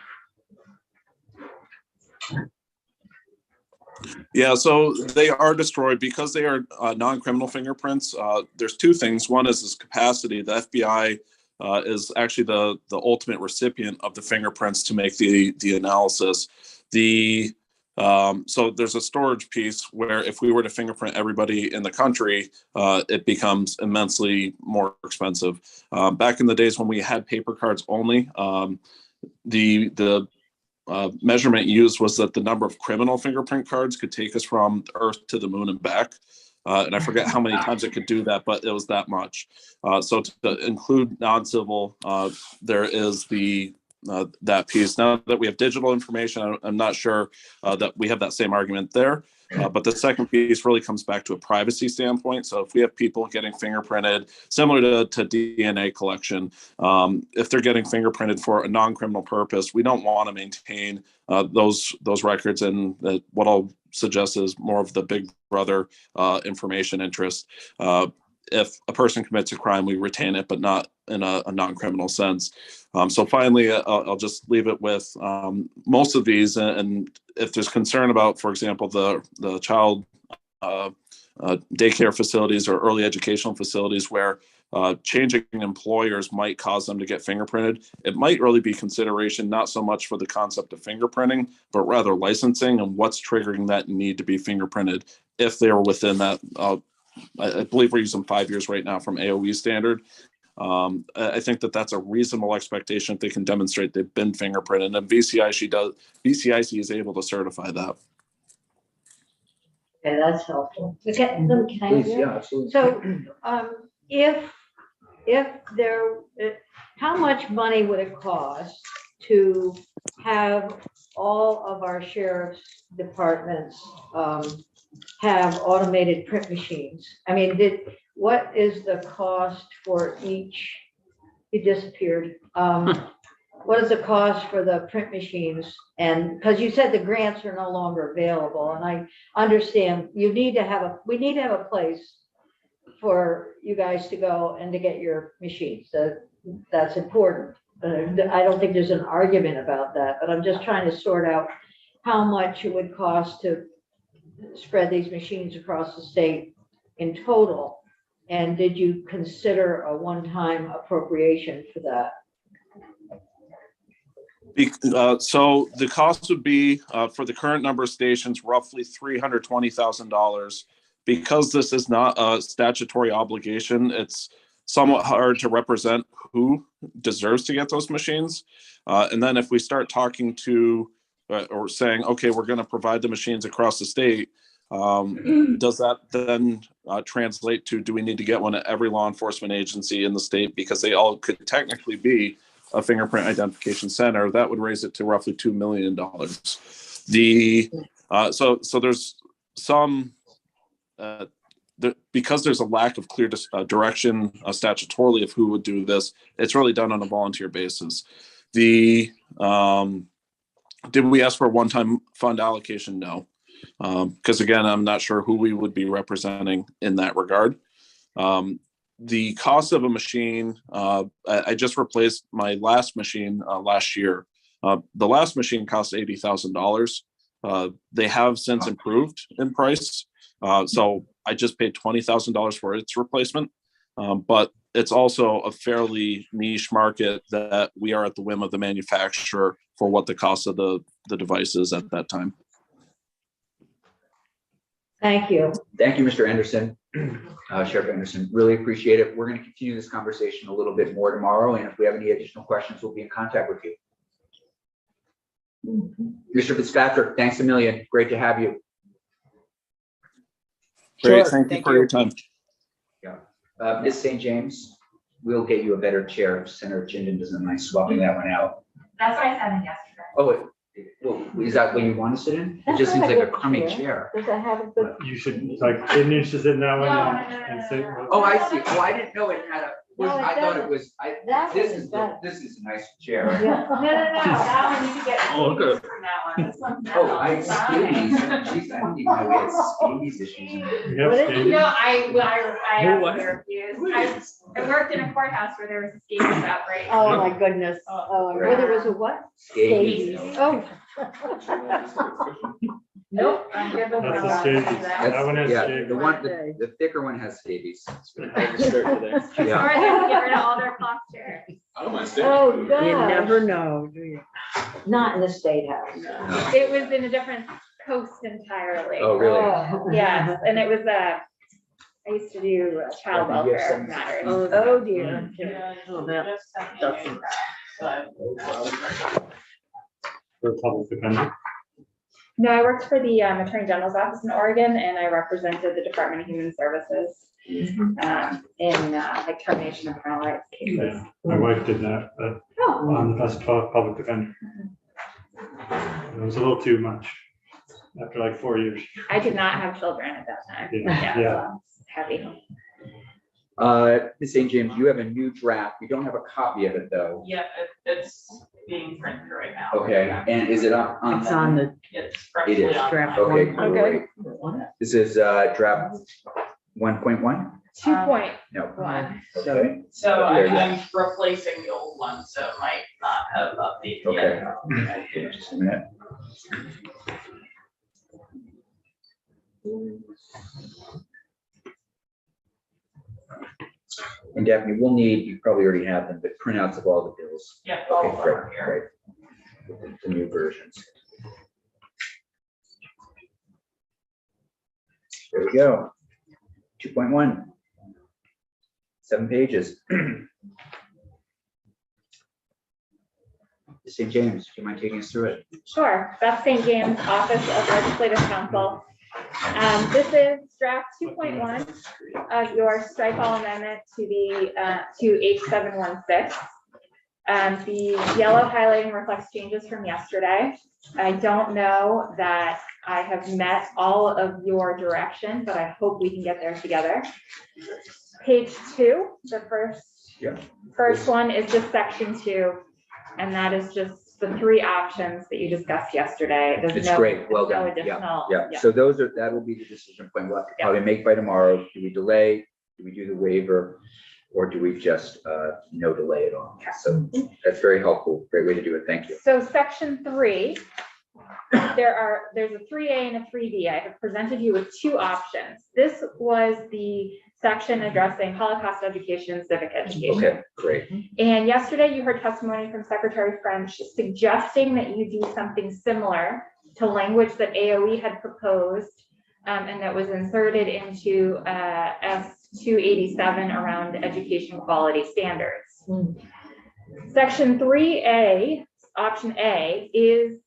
[SPEAKER 9] Yeah, so they are destroyed because they are non-criminal fingerprints. There's two things. One is this capacity. The FBI is actually the ultimate recipient of the fingerprints to make the analysis. So there's a storage piece where if we were to fingerprint everybody in the country, it becomes immensely more expensive. Back in the days when we had paper cards only, the measurement used was that the number of criminal fingerprint cards could take us from Earth to the moon and back. And I forget how many times it could do that, but it was that much. So to include non-civil, there is that piece. Now that we have digital information, I'm not sure that we have that same argument there. But the second piece really comes back to a privacy standpoint. So if we have people getting fingerprinted, similar to DNA collection, if they're getting fingerprinted for a non-criminal purpose, we don't want to maintain those records. And what I'll suggest is more of the big brother information interest. If a person commits a crime, we retain it, but not in a non-criminal sense. So finally, I'll just leave it with most of these. And if there's concern about, for example, the child daycare facilities or early educational facilities where changing employers might cause them to get fingerprinted, it might really be consideration not so much for the concept of fingerprinting, but rather licensing and what's triggering that need to be fingerprinted if they are within that. I believe we're using 5 years right now from AOE standard. I think that's a reasonable expectation if they can demonstrate they've been fingerprinted, and BCIC is able to certify that.
[SPEAKER 6] Okay, that's helpful.
[SPEAKER 4] Okay, can I
[SPEAKER 1] Please,
[SPEAKER 4] hear?
[SPEAKER 1] yeah, absolutely.
[SPEAKER 6] So, if there, how much money would it cost to have all of our sheriff's departments have automated print machines? I mean, what is the cost for each? He disappeared. What is the cost for the print machines? And because you said the grants are no longer available, and I understand we need to have a place for you guys to go and to get your machines. That's important. I don't think there's an argument about that, but I'm just trying to sort out how much it would cost to spread these machines across the state in total. And did you consider a one-time appropriation for that?
[SPEAKER 9] So the cost would be for the current number of stations, roughly $320,000. Because this is not a statutory obligation, it's somewhat hard to represent who deserves to get those machines. And then if we start talking to or saying, okay, we're going to provide the machines across the state, does that then translate to, do we need to get one at every law enforcement agency in the state? Because they all could technically be a fingerprint identification center. That would raise it to roughly $2 million. So there's some, because there's a lack of clear direction statutorily of who would do this, it's really done on a volunteer basis. Did we ask for a one-time fund allocation? No. Because again, I'm not sure who we would be representing in that regard. The cost of a machine, I just replaced my last machine last year. The last machine cost $80,000. They have since improved in price. So I just paid $20,000 for its replacement. But it's also a fairly niche market that we are at the whim of the manufacturer for what the cost of the device is at that time.
[SPEAKER 6] Thank you.
[SPEAKER 1] Thank you, Mr. Anderson, Sheriff Anderson. Really appreciate it. We're going to continue this conversation a little bit more tomorrow, and if we have any additional questions, we'll be in contact with you. Mr. Fitzpatrick, thanks a million. Great to have you.
[SPEAKER 9] Great,
[SPEAKER 2] Sure,
[SPEAKER 9] thank you for your time.
[SPEAKER 1] Yeah. Ms. St. James, we'll get you a better chair if Senator Chinden doesn't mind swapping that one out.
[SPEAKER 11] That's what I sat in yesterday.
[SPEAKER 1] Oh, well, is that what you want to sit in? It
[SPEAKER 6] That's
[SPEAKER 1] just seems
[SPEAKER 6] not
[SPEAKER 1] like a
[SPEAKER 6] good
[SPEAKER 1] crummy
[SPEAKER 6] chair.
[SPEAKER 1] chair.
[SPEAKER 6] Does that have a good?
[SPEAKER 5] You should, like, didn't you just sit in that one
[SPEAKER 11] No,
[SPEAKER 5] and say?
[SPEAKER 1] Oh, I see. Oh, I didn't know it had a,
[SPEAKER 6] No, it
[SPEAKER 1] I thought it
[SPEAKER 6] doesn't.
[SPEAKER 1] was,
[SPEAKER 6] That
[SPEAKER 1] this
[SPEAKER 6] one is
[SPEAKER 1] is,
[SPEAKER 6] better.
[SPEAKER 1] this is a nice chair.
[SPEAKER 6] Yeah.
[SPEAKER 11] No, that one you could get.
[SPEAKER 3] Oh, okay.
[SPEAKER 7] that one. This one's
[SPEAKER 1] Oh,
[SPEAKER 7] now
[SPEAKER 1] I
[SPEAKER 7] fine.
[SPEAKER 1] scabies. Jeez, I didn't even know we had scabies issues. in there.
[SPEAKER 5] You have
[SPEAKER 6] What is-
[SPEAKER 5] scabies?
[SPEAKER 7] No, I
[SPEAKER 3] Who, what?
[SPEAKER 7] absolutely refused. I worked in a courthouse where there was a scabies outbreak.
[SPEAKER 6] Oh, my goodness. Oh,
[SPEAKER 1] Right.
[SPEAKER 6] whether it was a what?
[SPEAKER 1] Scabies.
[SPEAKER 6] Oh.
[SPEAKER 7] Nope, I'm good with
[SPEAKER 5] That's a
[SPEAKER 7] that.
[SPEAKER 5] scabies.
[SPEAKER 1] That's-
[SPEAKER 5] That one has
[SPEAKER 1] yeah,
[SPEAKER 5] scabies.
[SPEAKER 1] the one, the thicker one has scabies.
[SPEAKER 3] Or they have to
[SPEAKER 7] get rid of all their cloth chairs.
[SPEAKER 10] I don't mind staying.
[SPEAKER 6] Oh,
[SPEAKER 8] You
[SPEAKER 6] God.
[SPEAKER 8] never know, do you?
[SPEAKER 6] Not in the State House.
[SPEAKER 1] No.
[SPEAKER 7] It was in a different coast entirely.
[SPEAKER 1] Oh, really?
[SPEAKER 6] Oh.
[SPEAKER 7] Yes, and it was I used to do child
[SPEAKER 1] Oh, did you have
[SPEAKER 7] welfare
[SPEAKER 1] some-
[SPEAKER 7] matters.
[SPEAKER 6] Oh, dear.
[SPEAKER 8] Oh, that doesn't.
[SPEAKER 5] For public defender.
[SPEAKER 7] No, I worked for the Attorney General's office in Oregon, and I represented the Department of Human Services in like termination of parental rights cases.
[SPEAKER 5] Yeah, my wife did that, but as a public defender. It was a little too much after like 4 years.
[SPEAKER 7] I did not have children at that time.
[SPEAKER 5] Yeah.
[SPEAKER 7] So it's heavy.
[SPEAKER 1] Ms. St. James, you have a new draft. We don't have a copy of it though.
[SPEAKER 7] Yeah, it's being printed right now.
[SPEAKER 1] Okay, and is it on?
[SPEAKER 8] It's on the
[SPEAKER 7] It's
[SPEAKER 1] It is.
[SPEAKER 8] draft.
[SPEAKER 1] Okay,
[SPEAKER 8] one.
[SPEAKER 1] great. This is draft 1.1?
[SPEAKER 7] 2.1.
[SPEAKER 1] No.
[SPEAKER 8] So-
[SPEAKER 7] So
[SPEAKER 1] There you go.
[SPEAKER 7] I'm replacing the old one, so it might not have updated
[SPEAKER 1] Okay.
[SPEAKER 7] yet.
[SPEAKER 1] Okay, just a minute. And Daphne, we'll need, you probably already have them, but printouts of all the bills.
[SPEAKER 7] Yeah, all
[SPEAKER 1] Okay,
[SPEAKER 7] of them
[SPEAKER 1] great,
[SPEAKER 7] are here.
[SPEAKER 1] great. The new versions. There we go. 2.1. 7 pages. St. James, do you mind taking us through it?
[SPEAKER 7] Sure, Beth St. James, Office of Legislative Counsel. This is draft 2.1 of your strike all amendment to the, to H716. The yellow highlighting reflects changes from yesterday. I don't know that I have met all of your direction, but I hope we can get there together. Page 2, the
[SPEAKER 1] Yeah.
[SPEAKER 7] first one is just section 2, and that is just the 3 options that you discussed yesterday. There's
[SPEAKER 1] It's
[SPEAKER 7] no-
[SPEAKER 1] great, well
[SPEAKER 7] no
[SPEAKER 1] done,
[SPEAKER 7] additional-
[SPEAKER 1] Yeah, so those are, that will be the decision point we'll have to probably make by tomorrow. Do we delay? Do we do the waiver? Or do we just no delay at all? So that's very helpful, great way to do it, thank you.
[SPEAKER 7] So section 3, there's a 3A and a 3B. I have presented you with 2 options. This was the section addressing Holocaust education and civic education.
[SPEAKER 1] Okay, great.
[SPEAKER 7] And yesterday you heard testimony from Secretary French suggesting that you do something similar to language that AOE had proposed and that was inserted into S287 around education quality standards. Section 3A, option A, is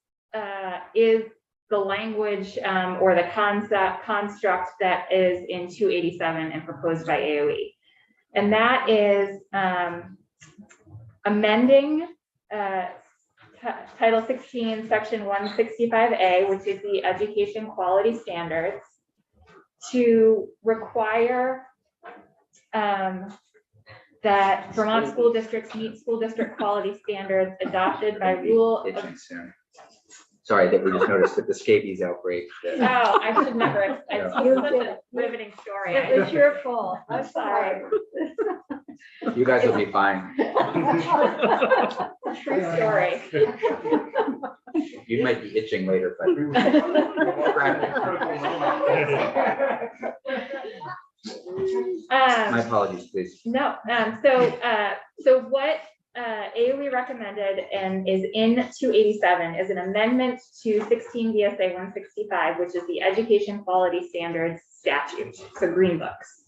[SPEAKER 7] the language or the construct that is in 287 and proposed by AOE. And that is amending Title 16, Section 165A, which is the education quality standards, to require that Vermont school districts meet school district quality standards adopted by rule of.
[SPEAKER 1] Itching soon. Sorry, that we just noticed that the scabies outbreak.
[SPEAKER 7] Oh, I should never, it's such a riveting story.
[SPEAKER 6] It was your fault. I'm sorry.
[SPEAKER 1] You guys will be fine.
[SPEAKER 7] True story.
[SPEAKER 1] You might be itching later, but. My apologies, please.
[SPEAKER 7] No, so what AOE recommended and is in 287 is an amendment to 16 VSA 165, which is the Education Quality Standards Statute, so Green Books.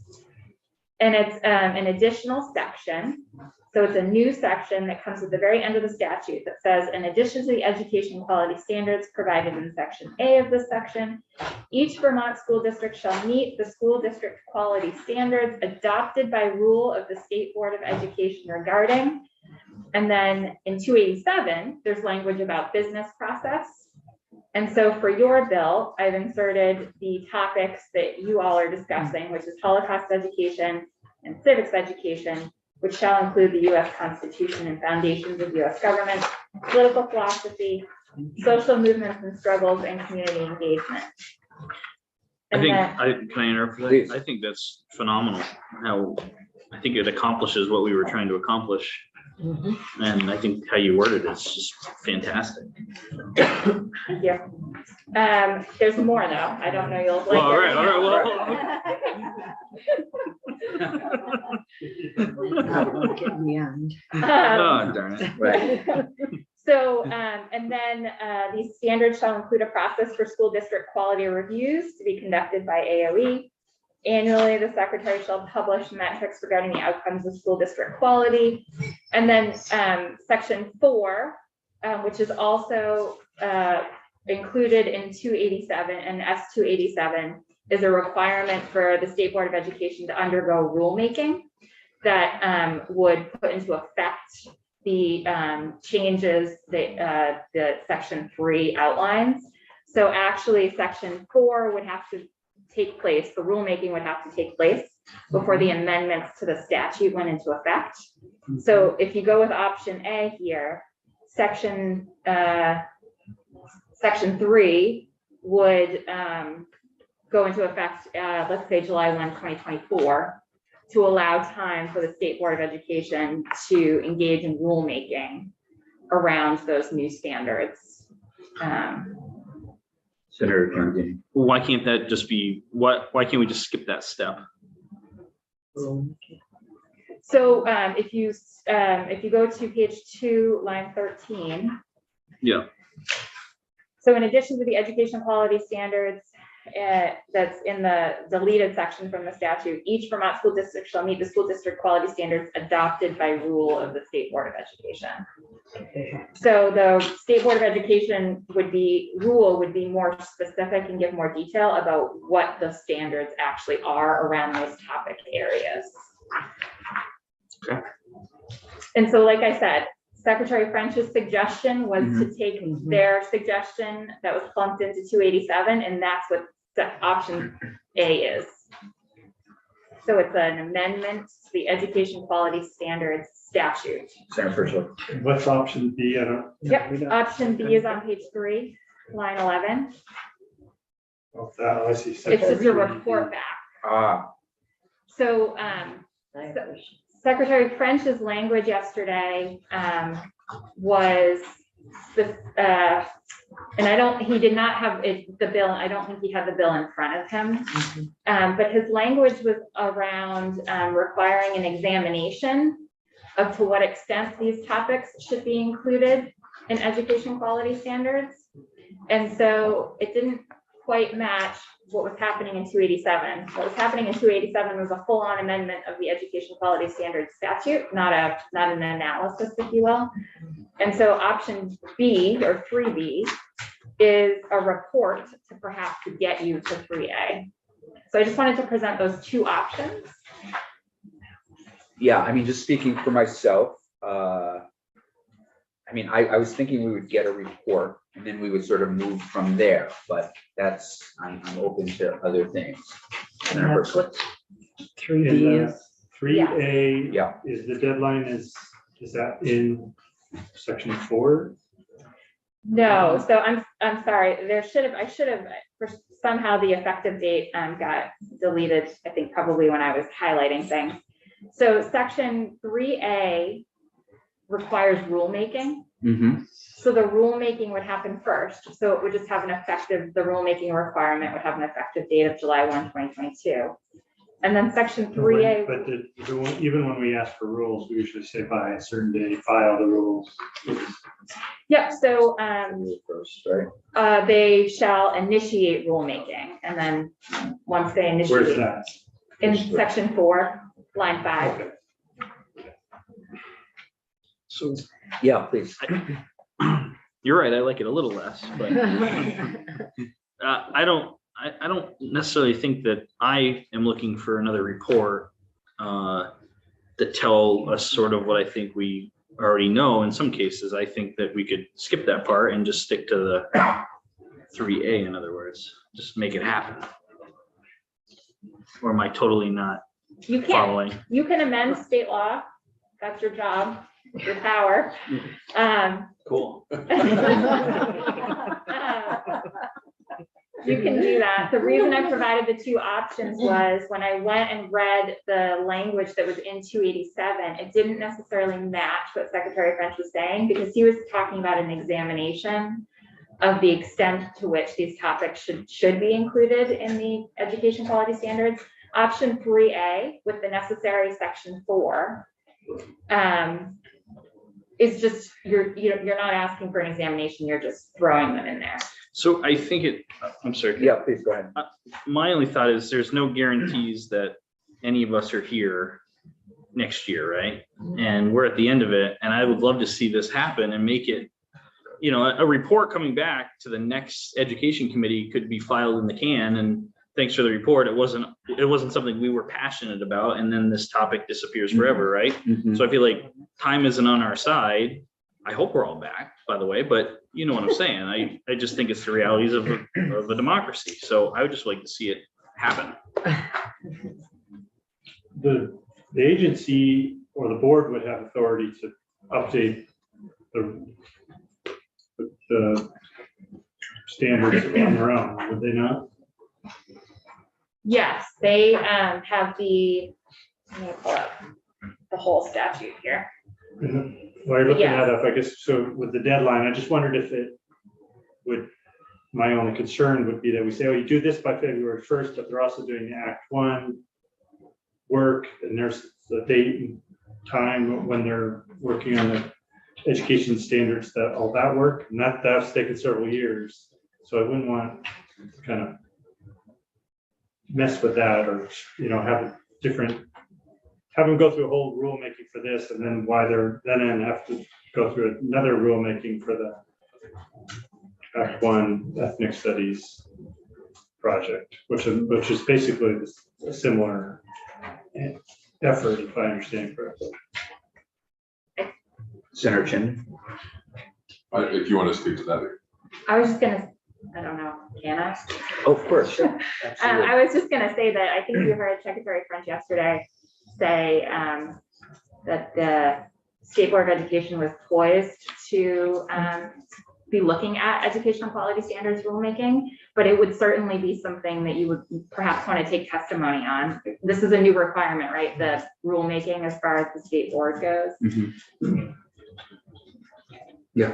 [SPEAKER 7] And it's an additional section. So it's a new section that comes at the very end of the statute that says, in addition to the education quality standards provided in section A of this section, each Vermont school district shall meet the school district quality standards adopted by rule of the State Board of Education regarding. And then in 287, there's language about business process. And so for your bill, I've inserted the topics that you all are discussing, which is Holocaust education and civics education, which shall include the U.S. Constitution and foundations of U.S. government, political philosophy, social movements and struggles, and community engagement.
[SPEAKER 3] I
[SPEAKER 7] And
[SPEAKER 3] think,
[SPEAKER 7] then-
[SPEAKER 3] can I interrupt for
[SPEAKER 1] Please.
[SPEAKER 3] that? I think that's phenomenal, how, I think it accomplishes what we were trying to accomplish. And I think how you worded it is just fantastic.
[SPEAKER 7] Thank you. There's more though. I don't know you'll like.
[SPEAKER 3] Well, all right,
[SPEAKER 6] In the end.
[SPEAKER 3] Oh, darn it.
[SPEAKER 1] Right.
[SPEAKER 7] So, and then these standards shall include a process for school district quality reviews to be conducted by AOE. Annually, the secretary shall publish metrics regarding the outcomes of school district quality. And then section 4, which is also included in 287 and S287, is a requirement for the State Board of Education to undergo rulemaking that would put into effect the changes that the section 3 outlines. So actually, section 4 would have to take place, the rulemaking would have to take place before the amendments to the statute went into effect. So if you go with option A here, section 3 would go into effect, let's say July 1, 2024, to allow time for the State Board of Education to engage in rulemaking around those new standards.
[SPEAKER 1] Senator Kennedy.
[SPEAKER 3] Well, why can't that just be, why can't we just skip that step?
[SPEAKER 7] So if you go to page 2, line 13.
[SPEAKER 3] Yeah.
[SPEAKER 7] So in addition to the education quality standards that's in the deleted section from the statute, each Vermont school district shall meet the school district quality standards adopted by rule of the State Board of Education. So the State Board of Education rule would be more specific and give more detail about what the standards actually are around those topic areas.
[SPEAKER 3] Okay.
[SPEAKER 7] And so, like I said, Secretary French's suggestion was to take their suggestion that was plunked into 287, and that's what option A is. So it's an amendment to the education quality standards statute.
[SPEAKER 1] Senator Frischel.
[SPEAKER 5] What's option B? I don't.
[SPEAKER 7] Yep, option B is on page 3, line 11.
[SPEAKER 5] Oh, that, I see.
[SPEAKER 7] It's just a report back.
[SPEAKER 1] Ah,
[SPEAKER 7] So Secretary French's language yesterday was the, and he did not have the bill, I don't think he had the bill in front of him. But his language was around requiring an examination of to what extent these topics should be included in education quality standards. And so it didn't quite match what was happening in 287. What was happening in 287 was a full-on amendment of the education quality standards statute, not an analysis, if you will. And so option B or 3B is a report to perhaps to get you to 3A. So I just wanted to present those two options.
[SPEAKER 1] yeah, I mean, just speaking for myself, I mean, I was thinking we would get a report and then we would sort of move from there, but I'm open to other things. Senator
[SPEAKER 8] That's
[SPEAKER 1] Frischel.
[SPEAKER 8] what 3D is.
[SPEAKER 5] 3A.
[SPEAKER 1] Yeah.
[SPEAKER 5] Is the deadline is that in section 4?
[SPEAKER 7] No, so I'm sorry, I should have, somehow the effective date got deleted, I think probably when I was highlighting things. So section 3A requires rulemaking. So the rulemaking would happen first. So it would just have the rulemaking requirement would have an effective date of July 1, 2022. And then section 3A.
[SPEAKER 5] But even when we ask for rules, we usually say by a certain day, file the rules.
[SPEAKER 7] Yep, so
[SPEAKER 1] First, right?
[SPEAKER 7] they shall initiate rulemaking. And then once they
[SPEAKER 5] Where's
[SPEAKER 7] initiate,
[SPEAKER 5] that?
[SPEAKER 7] in section 4, line 5.
[SPEAKER 5] Okay.
[SPEAKER 3] So
[SPEAKER 1] Yeah, please.
[SPEAKER 3] you're right, I like it a little less, but I don't necessarily think that I am looking for another report that tell us sort of what I think we already know. In some cases, I think that we could skip that part and just stick to the 3A, in other words, just make it happen. Or am I totally not
[SPEAKER 7] You can't.
[SPEAKER 3] following?
[SPEAKER 7] You can amend state law. That's your job. your power.
[SPEAKER 3] Cool.
[SPEAKER 7] You can do that. The reason I provided the two options was when I went and read the language that was in 287, it didn't necessarily match what Secretary French was saying, because he was talking about an examination of the extent to which these topics should be included in the education quality standards. Option 3A with the necessary section 4 is just, you're not asking for an examination, you're just throwing them in there.
[SPEAKER 3] So I think I'm sorry.
[SPEAKER 1] Yeah, please go ahead.
[SPEAKER 3] My only thought is there's no guarantees that any of us are here next year, right? And we're at the end of it, and I would love to see this happen and make it, a report coming back to the next education committee could be filed in the can, and thanks for the report. It wasn't something we were passionate about, and then this topic disappears forever, right?
[SPEAKER 1] Mhm.
[SPEAKER 3] So I feel like time isn't on our side. I hope we're all back, by the way, but you know what I'm saying. I just think it's the realities of a democracy. So I would just like to see it happen.
[SPEAKER 5] The agency or the board would have authority to update the standards on their own, would they not?
[SPEAKER 7] Yes, they have let me pull up the whole statute here.
[SPEAKER 5] While you're looking
[SPEAKER 7] Yes.
[SPEAKER 5] that up, I guess, so with the deadline, I just wondered if it would, my only concern would be that we say, oh, you do this by February 1st, but they're also doing the Act 1 work, and there's the date and time when they're working on the education standards, that all that work, and that's taken several years. So I wouldn't want to kind of mess with that, or, have them go through a whole rulemaking for this, and then then have to go through another rulemaking for the Act 1 ethnic studies project, which is basically a similar effort, if I understand correctly.
[SPEAKER 1] Senator Chin.
[SPEAKER 10] If you want to speak to that.
[SPEAKER 7] I was just gonna, I don't know, can I?
[SPEAKER 1] Oh, of course, sure. Absolutely.
[SPEAKER 7] I was just gonna say that I think you heard Secretary French yesterday say that the State Board of Education was poised to be looking at educational quality standards rulemaking, but it would certainly be something that you would perhaps want to take testimony on. This is a new requirement, right? The rulemaking as far as the state board goes.
[SPEAKER 1] Mhm.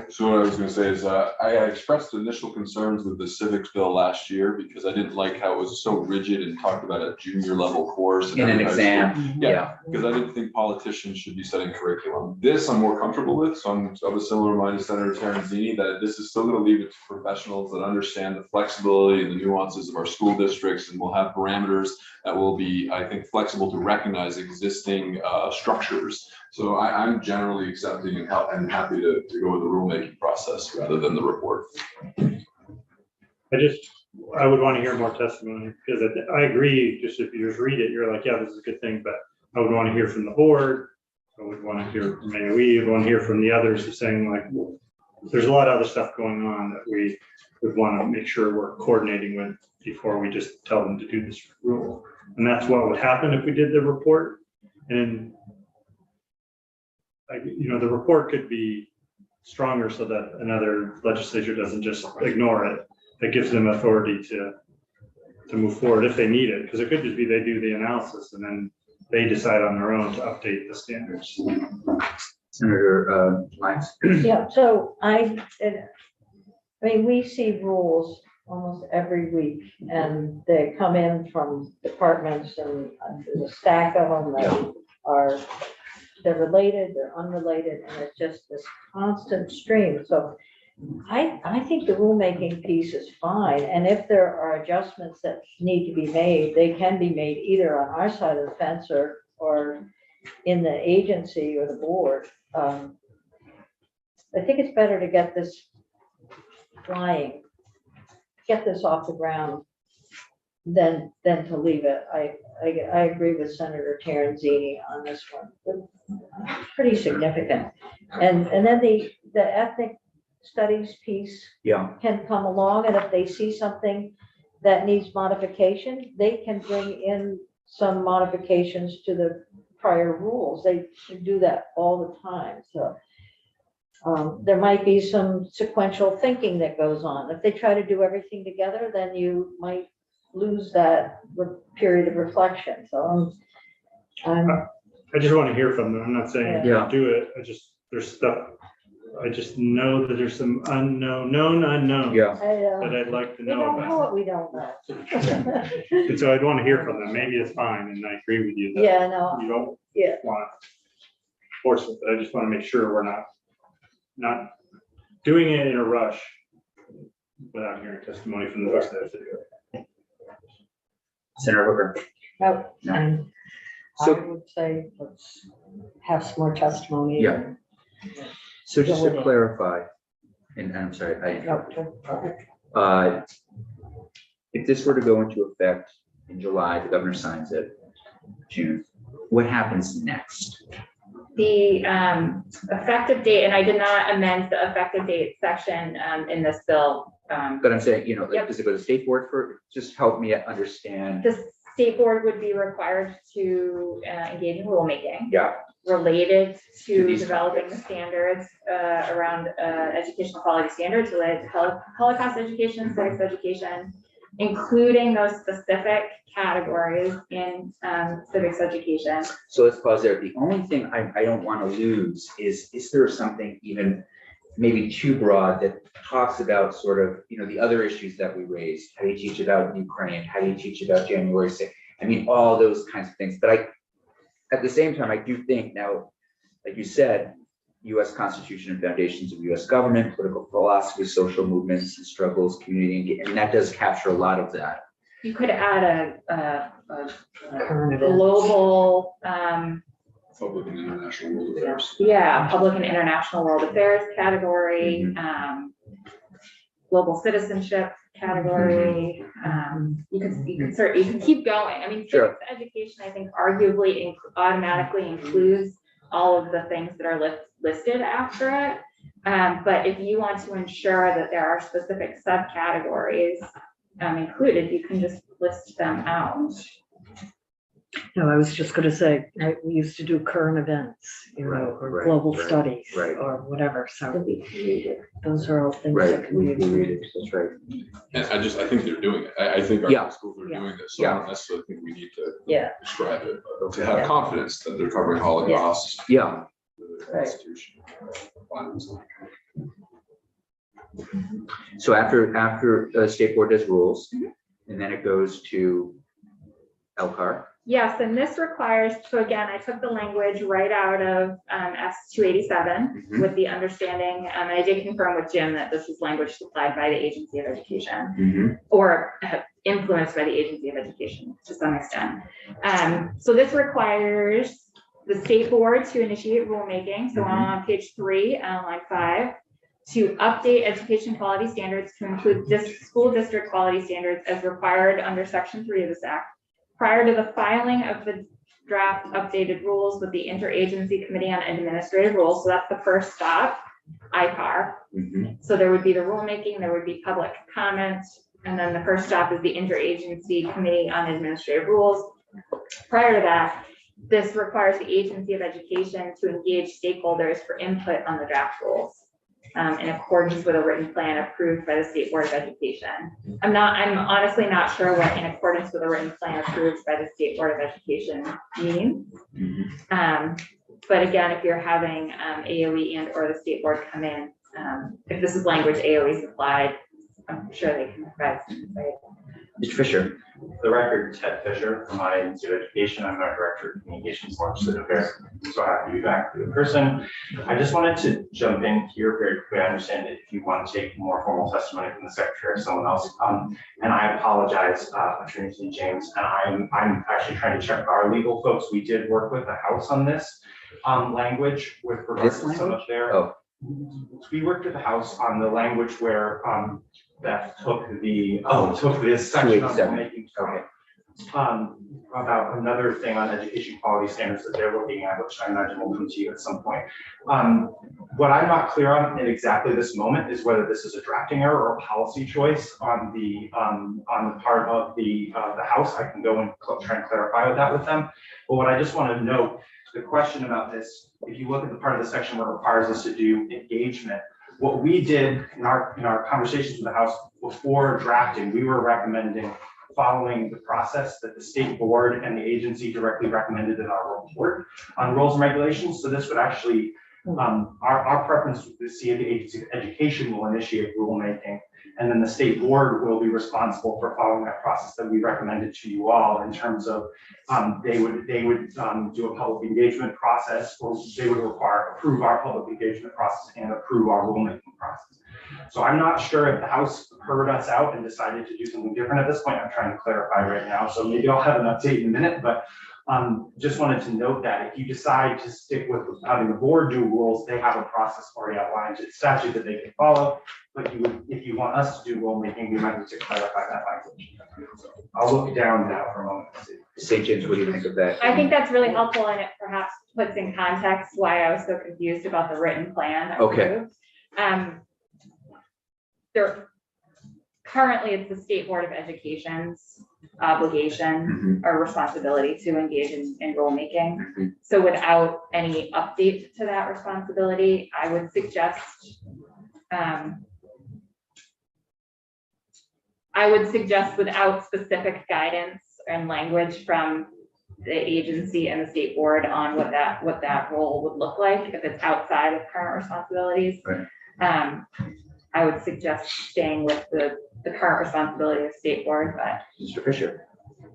[SPEAKER 10] So what I was gonna say is, I had expressed initial concerns with the civics bill last year because I didn't like how it was so rigid and talked about a junior level course.
[SPEAKER 1] In an
[SPEAKER 10] every high school.
[SPEAKER 1] exam, yeah.
[SPEAKER 10] Because I didn't think politicians should be setting curriculum. This I'm more comfortable with, so I'm of a similar mind to Senator Terenzini, that this is still gonna leave it to professionals that understand the flexibility and the nuances of our school districts, and we'll have parameters that will be, I think, flexible to recognize existing structures. So I'm generally accepting and happy to go with the rulemaking process rather than the report.
[SPEAKER 5] I would want to hear more testimony, because I agree, just if you just read it, you're like, yeah, this is a good thing, but I would want to hear from the board. I would want to hear from AOE, I would want to hear from the others saying, like, well, there's a lot of other stuff going on that we would want to make sure we're coordinating with before we just tell them to do this rule. And that's what would happen if we did the report. And the report could be stronger so that another legislature doesn't just ignore it. That gives them authority to move forward if they need it, because it could just be they do the analysis and then they decide on their own to update the standards.
[SPEAKER 1] Senator Lyons.
[SPEAKER 6] Yeah, so we see rules almost every week, and they come in from departments, and there's a stack of them that they're related, they're unrelated, and it's just this constant stream. So I think the rulemaking piece is fine, and if there are adjustments that need to be made, they can be made either on our side of the fence or in the agency or the board. I think it's better to get this flying, get this off the ground than to leave it. I agree with Senator Terenzini on this one. Pretty significant. And then the ethnic studies piece can come along, and if they see something that needs modification, they can bring in some modifications to the prior rules. They should do that all the time, so. There might be some sequential thinking that goes on. If they try to do everything together, then you might lose that period of reflection, so.
[SPEAKER 5] I just want to hear from them. I'm not saying
[SPEAKER 1] Yeah.
[SPEAKER 5] don't do it. There's stuff. I just know that there's some known unknowns
[SPEAKER 1] Yeah,
[SPEAKER 5] that I'd like to
[SPEAKER 6] We
[SPEAKER 5] know
[SPEAKER 6] don't know
[SPEAKER 5] about.
[SPEAKER 6] what we don't know.
[SPEAKER 5] And so I'd want to hear from them. Maybe it's fine, and I agree with you that
[SPEAKER 6] Yeah, no,
[SPEAKER 5] you don't
[SPEAKER 6] yeah.
[SPEAKER 5] want to force it, but I just want to make sure we're not doing it in a rush without hearing testimony from the folks that have to do it.
[SPEAKER 1] Senator Hooker.
[SPEAKER 6] No,
[SPEAKER 1] No.
[SPEAKER 6] and I
[SPEAKER 1] So-
[SPEAKER 6] would say, let's have some more testimony.
[SPEAKER 1] Yeah. So just
[SPEAKER 6] Go
[SPEAKER 1] to
[SPEAKER 6] with it.
[SPEAKER 1] clarify, and I'm sorry, if this were to go into effect in July, the governor signs it, June, what happens next?
[SPEAKER 7] The effective date, and I did not amend the effective date section in this bill.
[SPEAKER 1] But I'm saying, like,
[SPEAKER 7] Yep.
[SPEAKER 1] does it go to the state board for, just help me understand?
[SPEAKER 7] The state board would be required to engage in rulemaking
[SPEAKER 1] Yeah,
[SPEAKER 7] related
[SPEAKER 1] To
[SPEAKER 7] to
[SPEAKER 1] these
[SPEAKER 7] developing the standards around educational quality standards related to Holocaust education, civics education, including those specific categories in civics education.
[SPEAKER 1] so let's pause there. The only thing I don't want to lose is there something even maybe too broad that talks about sort of, the other issues that we raised? How do you teach about Ukraine? How do you teach about January 6th? I mean, all those kinds of things. But at the same time, I do think now, like you said, US Constitution and foundations of US government, political philosophy, social movements and struggles, community, and that does capture a lot of that.
[SPEAKER 7] You could add a
[SPEAKER 6] Current events.
[SPEAKER 7] global,
[SPEAKER 10] Public and international world affairs.
[SPEAKER 7] public and international world affairs category,
[SPEAKER 1] Mm-hmm.
[SPEAKER 7] global citizenship category. You can keep going. I mean,
[SPEAKER 1] Sure.
[SPEAKER 7] civics education, I think arguably automatically includes all of the things that are listed after it. But if you want to ensure that there are specific subcategories included, you can just list them out.
[SPEAKER 6] No, I was just gonna say, we used to do current events,
[SPEAKER 1] Right,
[SPEAKER 6] or
[SPEAKER 1] right,
[SPEAKER 6] global
[SPEAKER 1] right,
[SPEAKER 6] studies,
[SPEAKER 1] right.
[SPEAKER 6] or whatever, so those are all things
[SPEAKER 1] Right,
[SPEAKER 6] that can be.
[SPEAKER 1] that's right.
[SPEAKER 10] And I think they're doing it. I think
[SPEAKER 1] Yeah.
[SPEAKER 10] our schools are
[SPEAKER 6] Yeah.
[SPEAKER 10] doing this, so I
[SPEAKER 1] Yeah.
[SPEAKER 10] don't necessarily think we need to
[SPEAKER 6] Yeah.
[SPEAKER 10] describe it, but to have
[SPEAKER 6] Yeah.
[SPEAKER 10] confidence that they're covering Holocaust.
[SPEAKER 1] Yeah.
[SPEAKER 10] The
[SPEAKER 6] Right.
[SPEAKER 10] Constitution. violence.
[SPEAKER 1] So after the state board does rules, and then it goes to LCAR.
[SPEAKER 7] Yes, and this requires, so again, I took the language right out of S 287
[SPEAKER 1] Mhm.
[SPEAKER 7] with the understanding, and I did confirm with Jim that this is language supplied by the Agency of Education or influenced by the Agency of Education to some extent. So this requires the state board to initiate rulemaking. So on page 3, line 5, to update education quality standards to include school district quality standards as required under Section 3 of this Act, prior to the filing of the draft updated rules with the Interagency Committee on Administrative Rules. So that's the first stop, ICAR. So there would be the rulemaking, there would be public comment, and then the first stop is the Interagency Committee on Administrative Rules. Prior to that, this requires the Agency of Education to engage stakeholders for input on the draft rules in accordance with a written plan approved by the State Board of Education. I'm honestly not sure what in accordance with a written plan approved by the State Board of Education means. But again, if you're having AOE and or the state board come in, if this is language AOE supplied, I'm sure they can provide some insight.
[SPEAKER 1] Mr. Fisher.
[SPEAKER 11] For the record, Ted Fisher from my Agency of Education. I'm our Director of Communications for Legislative Affairs. So happy to be back in person. I just wanted to jump in here very quickly. I understand that if you want to take more formal testimony from the Secretary or someone else, and I apologize, Attorney St. James, and I'm actually trying to check our legal folks. We did work with the House on this language with regards to some of their.
[SPEAKER 1] Oh.
[SPEAKER 11] We worked with the House on the language where that took this section on
[SPEAKER 1] 287.
[SPEAKER 11] making about another thing on education quality standards that they're looking at, which I imagine will come to you at some point. What I'm not clear on in exactly this moment is whether this is a drafting error or a policy choice on the part of the House. I can go and try and clarify that with them. But what I just want to note the question about this, if you look at the part of the section where it requires us to do engagement, what we did in our conversations with the House before drafting, we were recommending following the process that the state board and the agency directly recommended in our report on rules and regulations. So this would actually, our preference would see if the agency of education will initiate rulemaking, and then the state board will be responsible for following that process that we recommended to you all in terms of they would do a public engagement process, or they would approve our public engagement process and approve our rulemaking process. So I'm not sure if the House heard us out and decided to do something different at this point. I'm trying to clarify right now. So maybe I'll have an update in a minute, but just wanted to note that if you decide to stick with having the board do rules, they have a process already outlined, it's statute that they can follow. But if you want us to do rulemaking, we might need to clarify that language. So I'll look down now for a moment.
[SPEAKER 1] St. James, what do you think of that?
[SPEAKER 7] I think that's really helpful, and it perhaps puts in context why I was so confused about the written plan.
[SPEAKER 1] Okay.
[SPEAKER 7] Currently, it's the State Board of Education's obligation or responsibility to engage in rulemaking. So without any update to that responsibility, I would suggest without specific guidance and language from the agency and the state board on what that role would look like if it's outside of current responsibilities.
[SPEAKER 1] Right.
[SPEAKER 7] I would suggest staying with the current responsibility of the state board, but.
[SPEAKER 1] Mr. Fisher.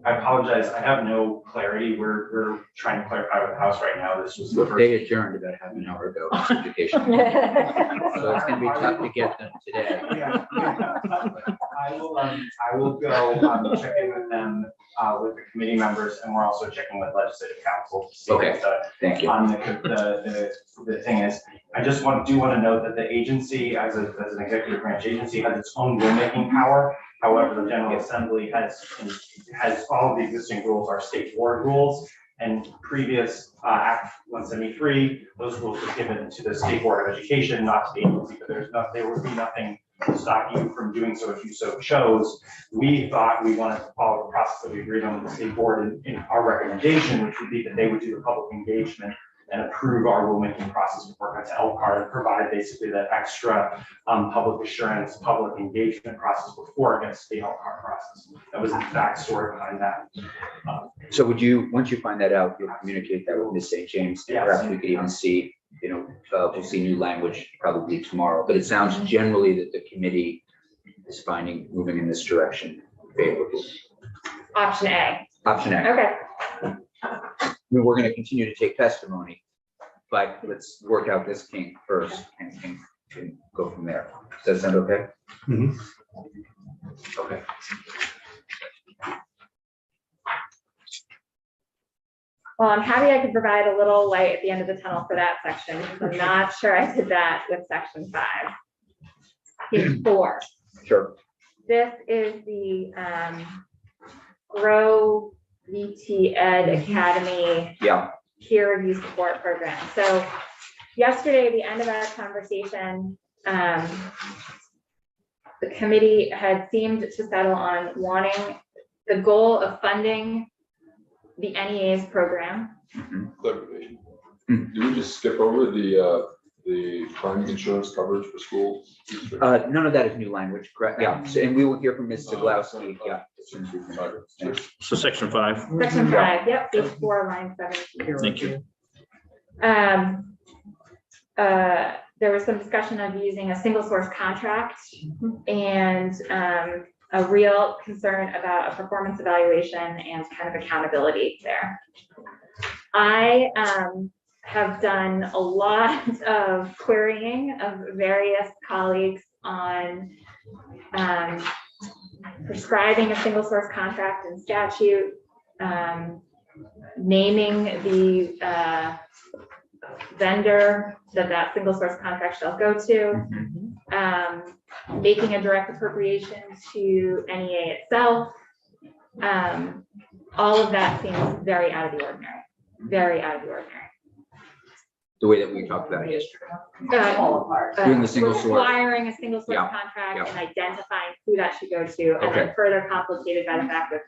[SPEAKER 11] I apologize. I have no clarity. We're trying to clarify with the House right now. This was the first.
[SPEAKER 1] They adjourned about half an hour ago. Education. So it's gonna be tough to get them today.
[SPEAKER 11] Yeah. I will go check in with them, with the committee members, and we're also checking with legislative council to see
[SPEAKER 1] Okay. Thank you.
[SPEAKER 11] on the thing is, I just do want to note that the agency, as an executive branch agency, has its own rulemaking power. However, the General Assembly has all of the existing rules, are state board rules, and previous Act 173, those rules were given to the State Board of Education, not to the agency, but there would be nothing to stop you from doing so if you so chose. We thought we wanted to follow the process that we agreed on with the state board in our recommendation, which would be that they would do the public engagement and approve our rulemaking process before it got to LCAR and provide basically that extra public assurance, public engagement process before it gets to the LCAR process. That was the backstory behind that.
[SPEAKER 1] So would you, once you find that out, you'll communicate that with Ms. St. James? And
[SPEAKER 11] Yes.
[SPEAKER 1] perhaps we could even see, we'll see new language probably tomorrow, but it sounds generally that the committee is moving in this direction favorably.
[SPEAKER 7] Option A.
[SPEAKER 1] Option A.
[SPEAKER 7] Okay.
[SPEAKER 1] I mean, we're going to continue to take testimony, but let's work out this kink first and go from there. Does that sound okay?
[SPEAKER 5] Mhm.
[SPEAKER 1] Okay.
[SPEAKER 7] Well, I'm happy I could provide a little light at the end of the tunnel for that section, because I'm not sure I did that with section 5. Page 4.
[SPEAKER 1] Sure.
[SPEAKER 7] This is the Grow VT Ed Academy
[SPEAKER 1] Yeah.
[SPEAKER 7] peer review support program. So yesterday, at the end of our conversation, the committee had seemed to settle on wanting the goal of funding the NEA's program.
[SPEAKER 10] Clarification. Do we just skip over the crime insurance coverage for school?
[SPEAKER 1] None of that is new language, correct? Yeah. So, and we will hear from Ms. Zaglowski. Yeah. As soon as we can.
[SPEAKER 3] So section 5.
[SPEAKER 7] Section 5, yep, page 4, line 17.
[SPEAKER 3] Thank you.
[SPEAKER 7] There was some discussion of using a single source contract and a real concern about a performance evaluation and kind of accountability there. I have done a lot of querying of various colleagues on prescribing a single source contract in statute, naming the vendor that single source contract shall go to, making a direct appropriation to NEA itself. All of that seems very out of the ordinary, very out of the ordinary.
[SPEAKER 1] The way that we talked about it yesterday.
[SPEAKER 4] Fall apart.
[SPEAKER 1] Doing the single source.
[SPEAKER 7] Requiring a single source
[SPEAKER 1] Yeah,
[SPEAKER 7] contract
[SPEAKER 1] yeah.
[SPEAKER 7] and identifying who that should go to, and
[SPEAKER 1] Okay.
[SPEAKER 7] then further complicated by the fact that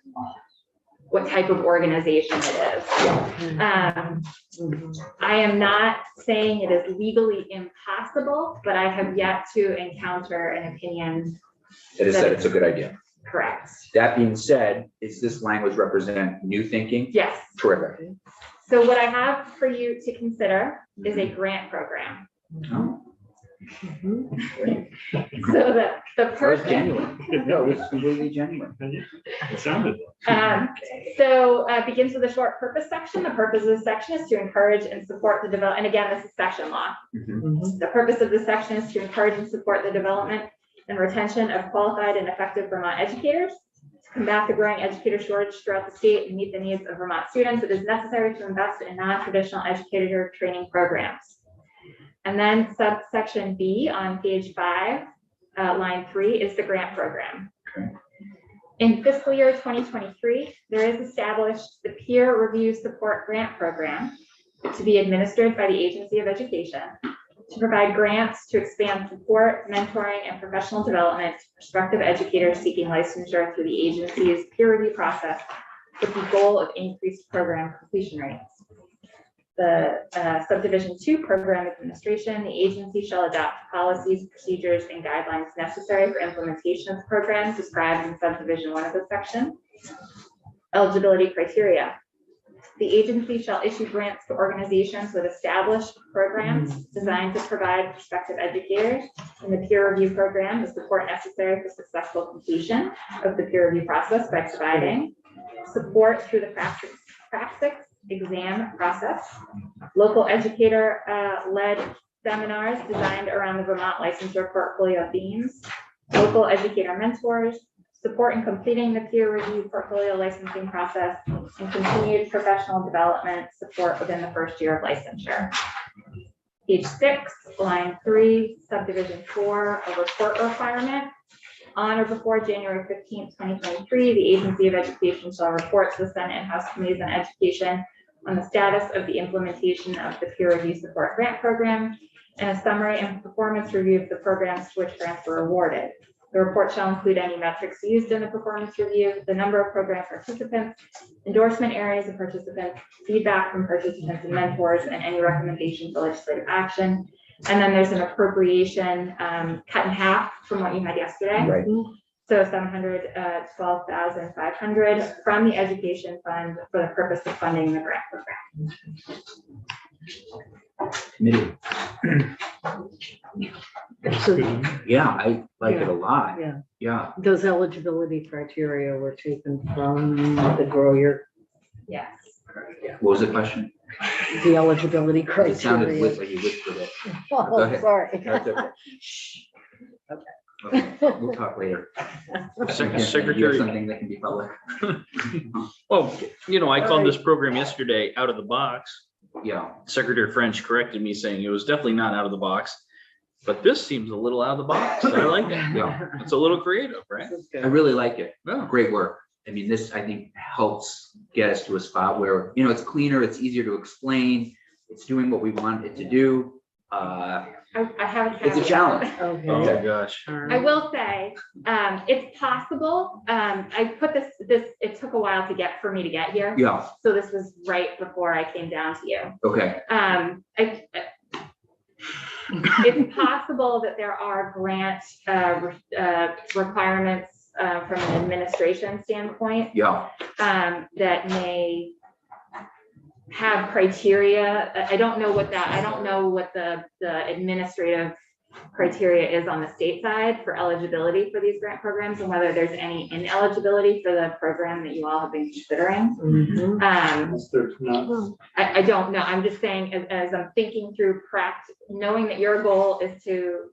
[SPEAKER 7] what type of organization it is. I am not saying it is legally impossible, but I have yet to encounter an opinion
[SPEAKER 1] That has said it's a good idea.
[SPEAKER 7] correct.
[SPEAKER 1] That being said, is this language represent new thinking?
[SPEAKER 7] Yes.
[SPEAKER 1] Terrific.
[SPEAKER 7] So what I have for you to consider is a grant program.
[SPEAKER 1] Oh,
[SPEAKER 7] So the
[SPEAKER 1] that was
[SPEAKER 7] person,
[SPEAKER 1] genuine. No, it was completely genuine.
[SPEAKER 5] It sounded.
[SPEAKER 7] begins with a short purpose section. The purpose of this section is to encourage and support the development, and again, this is section law.
[SPEAKER 1] Mhm.
[SPEAKER 7] The purpose of this section is to encourage and support the development and retention of qualified and effective Vermont educators. To combat the growing educator shortage throughout the state and meet the needs of Vermont students, it is necessary to invest in non-traditional educator training programs. And then subsection B on page 5, line 3 is the grant program.
[SPEAKER 1] Okay.
[SPEAKER 7] In fiscal year 2023, there is established the peer review support grant program to be administered by the Agency of Education to provide grants to expand support, mentoring, and professional development to prospective educators seeking licensure through the agency's peer review process with the goal of increased program completion rates. The subdivision 2 program administration, the agency shall adopt policies, procedures, and guidelines necessary for implementation of the program described in subdivision 1 of the section. Eligibility criteria. The agency shall issue grants to organizations with established programs designed to provide prospective educators in the peer review program the support necessary for successful completion of the peer review process by providing support through the practice exam process, local educator led seminars designed around the Vermont licensure portfolio themes, local educator mentors, support in completing the peer review portfolio licensing process, and continued professional development support within the first year of licensure. Page 6, line 3, subdivision 4, a report requirement. On or before January 15th, 2023, the Agency of Education shall report to the Senate and House Committees on Education on the status of the implementation of the peer review support grant program and a summary and performance review of the programs to which grants were awarded. The report shall include any metrics used in the performance review, the number of program participants, endorsement areas of participants, feedback from participants and mentors, and any recommendations for legislative action. And then there's an appropriation cut in half from what you had yesterday.
[SPEAKER 1] Right.
[SPEAKER 7] So 712,500 from the education fund for the purpose of funding the grant program.
[SPEAKER 1] Committee.
[SPEAKER 6] So
[SPEAKER 1] Yeah, I like it a lot.
[SPEAKER 6] Yeah.
[SPEAKER 1] Yeah.
[SPEAKER 6] those eligibility criteria were taken from the Grow Your,
[SPEAKER 7] Yes.
[SPEAKER 1] What was the question?
[SPEAKER 6] the eligibility
[SPEAKER 1] It sounded
[SPEAKER 6] criteria.
[SPEAKER 1] like you whispered it. Go
[SPEAKER 6] Oh,
[SPEAKER 1] ahead.
[SPEAKER 6] sorry.
[SPEAKER 1] That's okay. Okay, we'll talk later. You have
[SPEAKER 3] Secretary,
[SPEAKER 1] something that can be public.
[SPEAKER 3] well, I called this program yesterday out of the box.
[SPEAKER 1] Yeah,
[SPEAKER 3] Secretary French corrected me saying it was definitely not out of the box, but this seems a little out of the box. I like it.
[SPEAKER 1] yeah,
[SPEAKER 3] It's a little creative, right?
[SPEAKER 1] I really like it.
[SPEAKER 3] Yeah.
[SPEAKER 1] Great work. I mean, this, I think, helps get us to a spot where, it's cleaner, it's easier to explain, it's doing what we want it to do.
[SPEAKER 7] I have a
[SPEAKER 1] It's a challenge.
[SPEAKER 6] Okay.
[SPEAKER 3] Oh, gosh.
[SPEAKER 7] I will say, it's possible. I put this, it took a while for me to get here.
[SPEAKER 1] Yeah,
[SPEAKER 7] So this was right before I came down to you.
[SPEAKER 1] okay,
[SPEAKER 7] It's possible that there are grant requirements from an administration standpoint
[SPEAKER 1] yeah,
[SPEAKER 7] that may have criteria. I don't know what the administrative criteria is on the state side for eligibility for these grant programs and whether there's any ineligibility for the program that you all have been considering.
[SPEAKER 6] Mhm.
[SPEAKER 5] Unless there's not.
[SPEAKER 7] I don't know. I'm just saying, as I'm thinking through knowing that your goal is to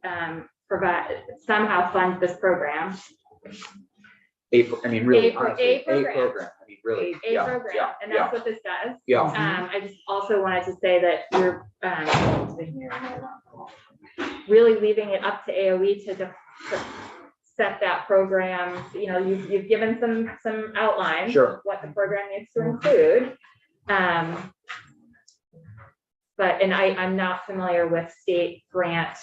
[SPEAKER 7] somehow fund this program.
[SPEAKER 1] really,
[SPEAKER 7] A
[SPEAKER 1] honestly,
[SPEAKER 7] program.
[SPEAKER 1] program, I mean, really,
[SPEAKER 7] A
[SPEAKER 1] yeah,
[SPEAKER 7] program,
[SPEAKER 1] yeah,
[SPEAKER 7] and
[SPEAKER 1] yeah,
[SPEAKER 7] that's what this does.
[SPEAKER 1] yeah,
[SPEAKER 7] I just also wanted to say that you're really leaving it up to AOE to set that program. You've given some outlines
[SPEAKER 1] Sure.
[SPEAKER 7] of what the program needs to include. I'm not familiar with state grant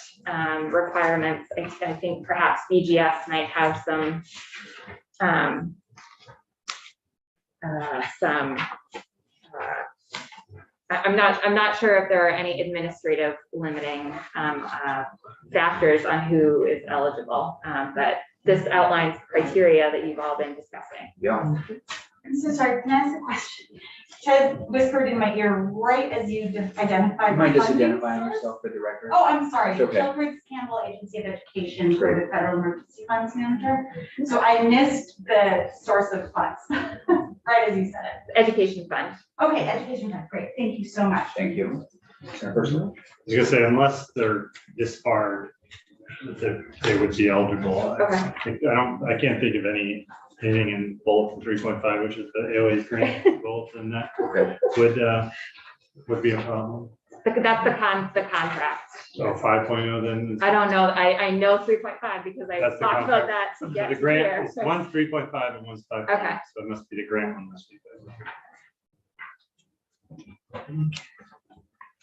[SPEAKER 7] requirements. I think perhaps BGS might have some some, I'm not sure if there are any administrative limiting factors on who is eligible, but this outlines criteria that you've all been discussing.
[SPEAKER 1] Yeah.
[SPEAKER 12] I'm so sorry, can I ask a question? Ted whispered in my ear right as you just identified.
[SPEAKER 1] You mind
[SPEAKER 12] the
[SPEAKER 1] just
[SPEAKER 12] funding
[SPEAKER 1] identifying
[SPEAKER 12] source.
[SPEAKER 1] yourself for the record?
[SPEAKER 12] Oh, I'm sorry.
[SPEAKER 1] It's okay.
[SPEAKER 12] Children's Campbell Agency of Education for the Federal Emergency Funds Manager. So I missed the source of funds, right as you said it.
[SPEAKER 7] Education fund.
[SPEAKER 12] Okay, education fund, great. Thank you so much.
[SPEAKER 1] Thank you. Senator Person?
[SPEAKER 5] I was gonna say, unless they're disbarred, they would be eligible.
[SPEAKER 7] Okay.
[SPEAKER 5] I can't think of anything in bulletin 3.5, which is the AOA's grant bulletin that
[SPEAKER 1] Okay.
[SPEAKER 5] would be a problem.
[SPEAKER 7] That's the contract.
[SPEAKER 5] So 5.0 then.
[SPEAKER 7] I don't know. I know 3.5 because I
[SPEAKER 5] That's the
[SPEAKER 7] talked about
[SPEAKER 5] contract.
[SPEAKER 7] that to get
[SPEAKER 5] The
[SPEAKER 7] here.
[SPEAKER 5] grant, one's 3.5 and one's 5.
[SPEAKER 7] Okay.
[SPEAKER 5] So it must be the grant one must be.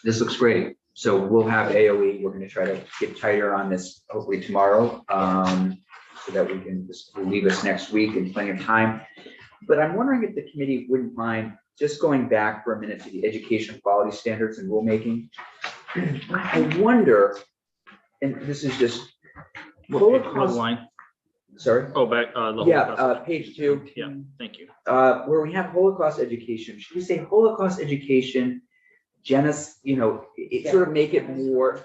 [SPEAKER 1] This looks great. So we'll have AOE. We're gonna try to get tighter on this hopefully tomorrow. So that we can just leave us next week in plenty of time. But I'm wondering if the committee wouldn't mind just going back for a minute to the education quality standards and rulemaking. I wonder, and this is just.
[SPEAKER 3] What line?
[SPEAKER 1] Sorry?
[SPEAKER 3] Oh, back, the
[SPEAKER 1] Yeah,
[SPEAKER 3] Holocaust.
[SPEAKER 1] page 2.
[SPEAKER 3] Yeah, thank you.
[SPEAKER 1] Where we have Holocaust education, should we say Holocaust education, it sort of make it more,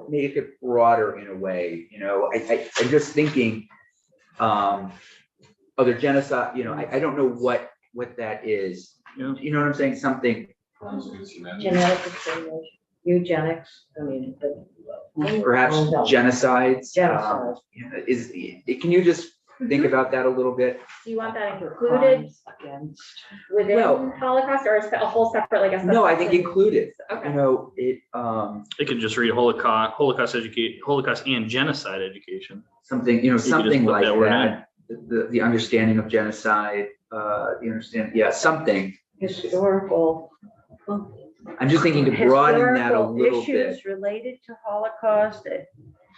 [SPEAKER 1] make it broader in a way, I'm just thinking, other genocide, I don't know what that is.
[SPEAKER 3] Yeah.
[SPEAKER 1] You know what I'm saying? Something,
[SPEAKER 10] Crimes against humanity.
[SPEAKER 6] Genetic extermination, eugenics, I mean,
[SPEAKER 1] perhaps genocides.
[SPEAKER 6] Genocide.
[SPEAKER 1] Can you just think about that a little bit?
[SPEAKER 7] Do you want that included
[SPEAKER 6] against.
[SPEAKER 7] within
[SPEAKER 1] Well-
[SPEAKER 7] Holocaust or a whole separate, like a?
[SPEAKER 1] No, I think
[SPEAKER 7] subsection?
[SPEAKER 1] included,
[SPEAKER 7] Okay.
[SPEAKER 3] They could just read Holocaust and genocide education.
[SPEAKER 1] something,
[SPEAKER 3] could just
[SPEAKER 1] something
[SPEAKER 3] put
[SPEAKER 1] like
[SPEAKER 3] that word
[SPEAKER 1] that. The understanding of genocide, something.
[SPEAKER 6] Historical.
[SPEAKER 1] I'm just thinking to broaden that a
[SPEAKER 6] historical
[SPEAKER 1] little bit.
[SPEAKER 6] Issues related to Holocaust,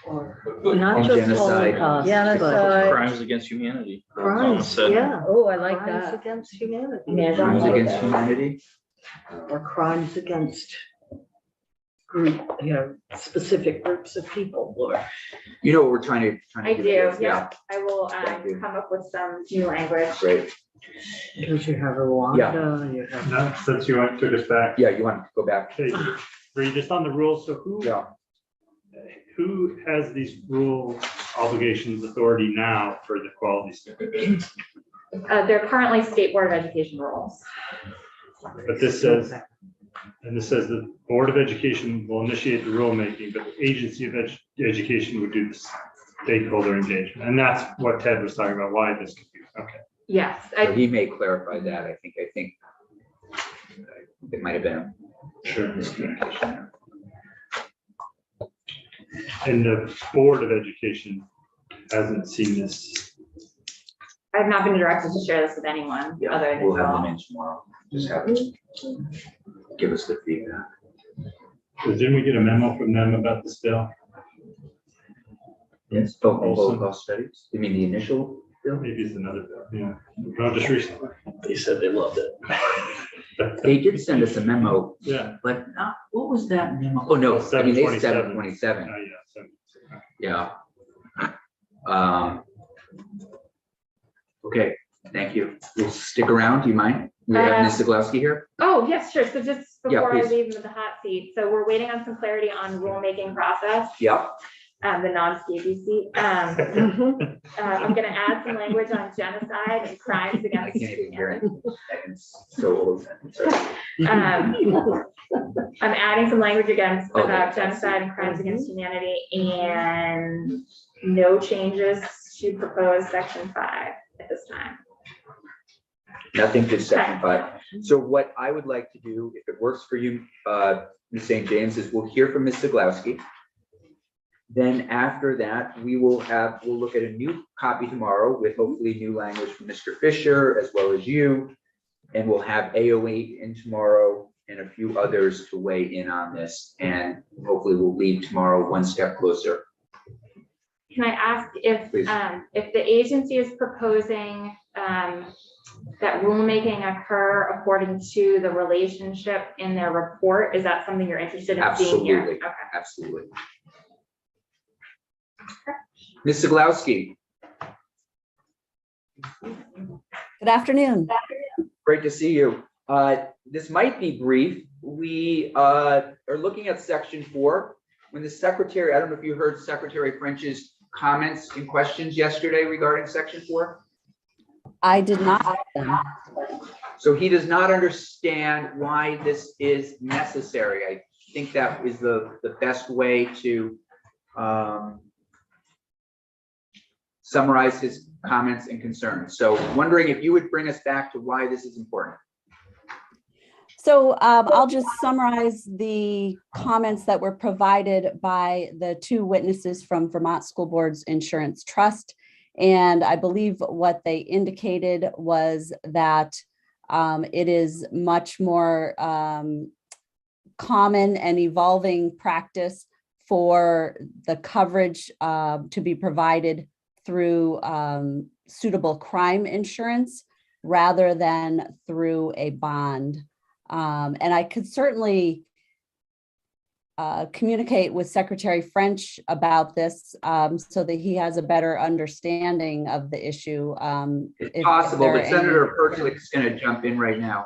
[SPEAKER 6] or
[SPEAKER 10] But-
[SPEAKER 6] not
[SPEAKER 1] And
[SPEAKER 6] just
[SPEAKER 1] genocide.
[SPEAKER 6] Holocaust. Genocide.
[SPEAKER 3] Crimes against humanity.
[SPEAKER 6] Crimes,
[SPEAKER 3] Said.
[SPEAKER 6] yeah. Oh, I like that. Crimes against humanity. Yeah,
[SPEAKER 1] Crimes
[SPEAKER 6] like
[SPEAKER 1] against
[SPEAKER 6] that.
[SPEAKER 1] humanity.
[SPEAKER 6] Or crimes against specific groups of people, or.
[SPEAKER 1] You know what we're trying to
[SPEAKER 7] I do,
[SPEAKER 1] here.
[SPEAKER 7] yeah. I will
[SPEAKER 1] Thank you.
[SPEAKER 7] come up with some new language.
[SPEAKER 1] Great.
[SPEAKER 6] Because you have Rwanda, you have.
[SPEAKER 5] No, since you took us back.
[SPEAKER 1] Yeah, you want to go back?
[SPEAKER 5] Okay, Bree, just on the rules, so
[SPEAKER 1] Yeah.
[SPEAKER 5] who has these rule obligations authority now for the quality standards?
[SPEAKER 7] They're currently State Board of Education rules.
[SPEAKER 5] But this says, the Board of Education will initiate the rulemaking, but the Agency of Education would do the stakeholder engagement. And that's what Ted was talking about, why this confused. Okay.
[SPEAKER 7] Yes,
[SPEAKER 1] So he may clarify that. I think it might have been a
[SPEAKER 5] Sure.
[SPEAKER 1] miscommunication.
[SPEAKER 5] And the Board of Education hasn't seen this.
[SPEAKER 7] I've not been directed to share this with anyone
[SPEAKER 1] Yeah,
[SPEAKER 7] other than
[SPEAKER 1] we'll have
[SPEAKER 7] you
[SPEAKER 1] them
[SPEAKER 7] all.
[SPEAKER 1] in tomorrow. Just have them give us the feedback.
[SPEAKER 5] Didn't we get a memo from them about this bill?
[SPEAKER 1] Yes. Holocaust studies. You mean the initial bill?
[SPEAKER 5] Maybe it's another bill, yeah. No, just recently.
[SPEAKER 3] They said they loved it.
[SPEAKER 1] They did send us a memo,
[SPEAKER 5] Yeah.
[SPEAKER 1] but not, what was that memo? Oh, no, I mean, they said
[SPEAKER 5] 727.
[SPEAKER 1] 727.
[SPEAKER 5] Yeah.
[SPEAKER 1] Yeah. Okay, thank you. You'll stick around, do you mind? We have Ms. Zaglowski here.
[SPEAKER 7] Oh, yes, sure. So just
[SPEAKER 1] Yeah,
[SPEAKER 7] before I
[SPEAKER 1] please.
[SPEAKER 7] leave the hot seat, so we're waiting on some clarity on rulemaking process,
[SPEAKER 1] Yeah.
[SPEAKER 7] the non-scabies seat. I'm gonna add some language on genocide and crimes
[SPEAKER 1] I
[SPEAKER 7] against
[SPEAKER 1] can't even hear it.
[SPEAKER 7] humanity.
[SPEAKER 1] It's so old. Sorry.
[SPEAKER 7] I'm adding some language against
[SPEAKER 1] Okay.
[SPEAKER 7] about genocide and crimes against humanity and no changes to proposed section 5 at this time.
[SPEAKER 1] Nothing to section 5. So what I would like to do, if it works for you, Ms. St. James, is we'll hear from Ms. Zaglowski. Then after that, we'll look at a new copy tomorrow with hopefully new language from Mr. Fisher as well as you. And we'll have AO8 in tomorrow and a few others to weigh in on this. And hopefully we'll leave tomorrow one step closer.
[SPEAKER 7] Can I ask if,
[SPEAKER 1] Please.
[SPEAKER 7] if the agency is proposing, that rulemaking occur according to the relationship in their report? Is that something you're interested in seeing here?
[SPEAKER 1] Absolutely,
[SPEAKER 7] Okay.
[SPEAKER 1] absolutely. Ms. Zeglowski,
[SPEAKER 13] Good afternoon.
[SPEAKER 1] great to see you. This might be brief. We are looking at section 4. When the secretary, I don't know if you heard Secretary French's comments and questions yesterday regarding section 4.
[SPEAKER 13] I did not.
[SPEAKER 1] So he does not understand why this is necessary. I think that is the best way to summarize his comments and concerns. So wondering if you would bring us back to why this is important.
[SPEAKER 13] So I'll just summarize the comments that were provided by the two witnesses from Vermont School Board's Insurance Trust. And I believe what they indicated was that it is much more common and evolving practice for the coverage to be provided through suitable crime insurance rather than through a bond. And I could certainly communicate with Secretary French about this so that he has a better understanding of the issue.
[SPEAKER 1] It's possible, but Senator Perchlik's going to jump in right now.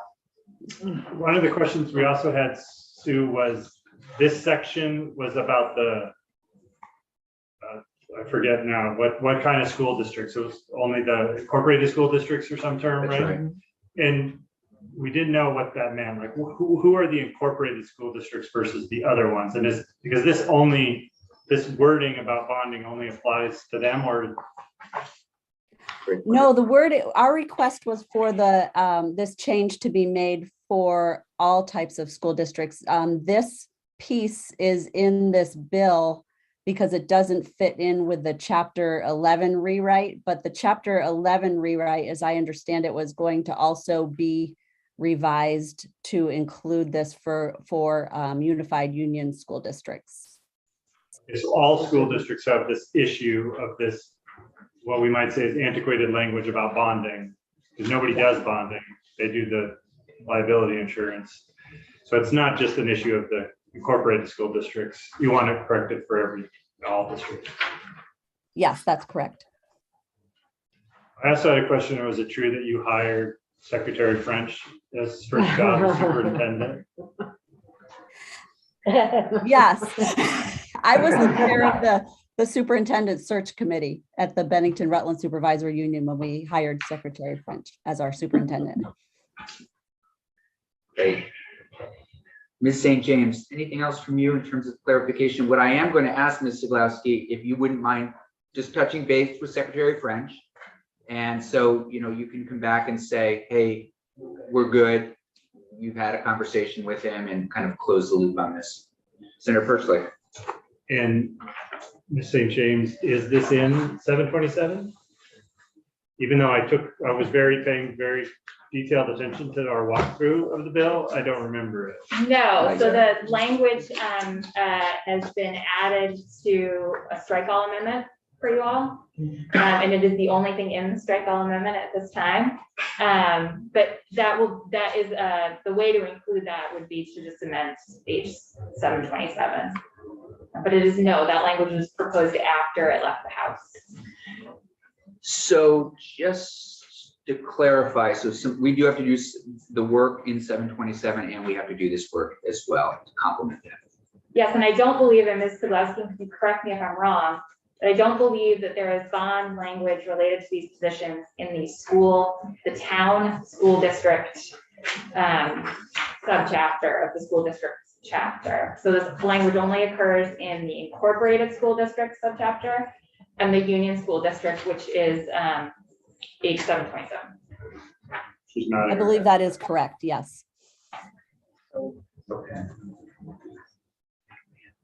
[SPEAKER 5] One of the questions we also had, Sue, was this section was about the, I forget now, what kind of school districts? It was only the incorporated school districts or some term,
[SPEAKER 1] That's
[SPEAKER 5] right? And we didn't know what that meant. Like, who are the incorporated school districts versus the other ones? And is because this wording about bonding only applies to them, or?
[SPEAKER 13] No, our request was for this change to be made for all types of school districts. This piece is in this bill because it doesn't fit in with the Chapter 11 rewrite, but the Chapter 11 rewrite, as I understand it, was going to also be revised to include this for unified union school districts.
[SPEAKER 5] So all school districts have this issue of this, what we might say is antiquated language about bonding, because nobody does bonding. They do the liability insurance. So it's not just an issue of the incorporated school districts. You want to correct it for all districts.
[SPEAKER 13] Yes, that's correct.
[SPEAKER 5] I also had a question. Was it true that you hired Secretary French as first job as superintendent?
[SPEAKER 13] Yes, I was the chair of the superintendent search committee at the Bennington Rutland Supervisory Union when we hired Secretary French as our superintendent.
[SPEAKER 1] Great. Ms. St. James, anything else from you in terms of clarification? What I am going to ask Ms. Zeglowski, if you wouldn't mind just touching base with Secretary French. And so, you can come back and say, hey, we're good. You've had a conversation with him and kind of close the loop on this. Senator Perchlik.
[SPEAKER 5] And Ms. St. James, is this in 727? Even though I was paying very detailed attention to our walkthrough of the bill, I don't remember it.
[SPEAKER 7] No, so the language has been added to a strike all amendment for you all. And it is the only thing in the strike all amendment at this time. But that is the way to include that would be to just amend page 727. But that language was proposed after it left the House.
[SPEAKER 1] So just to clarify, we do have to do the work in 727 and we have to do this work as well to complement that.
[SPEAKER 7] Yes, and I don't believe, and Ms. Zeglowski, can correct me if I'm wrong, but I don't believe that there is bond language related to these positions in the town school district subchapter of the school district chapter. So this language only occurs in the incorporated school district subchapter and the union school district, which is page 727.
[SPEAKER 13] I believe that is correct, yes.
[SPEAKER 1] Okay.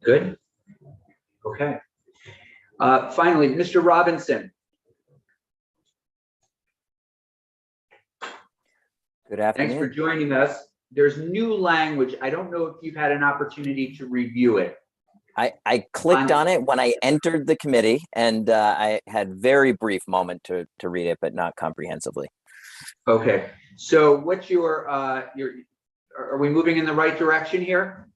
[SPEAKER 1] Good. Okay. Finally, Mr. Robinson.
[SPEAKER 14] Good afternoon.
[SPEAKER 1] Thanks for joining us. There's new language. I don't know if you've had an opportunity to review it.
[SPEAKER 14] I clicked on it when I entered the committee, and I had very brief moment to read it, but not comprehensively.
[SPEAKER 1] Okay, so what's are we moving in the right direction here?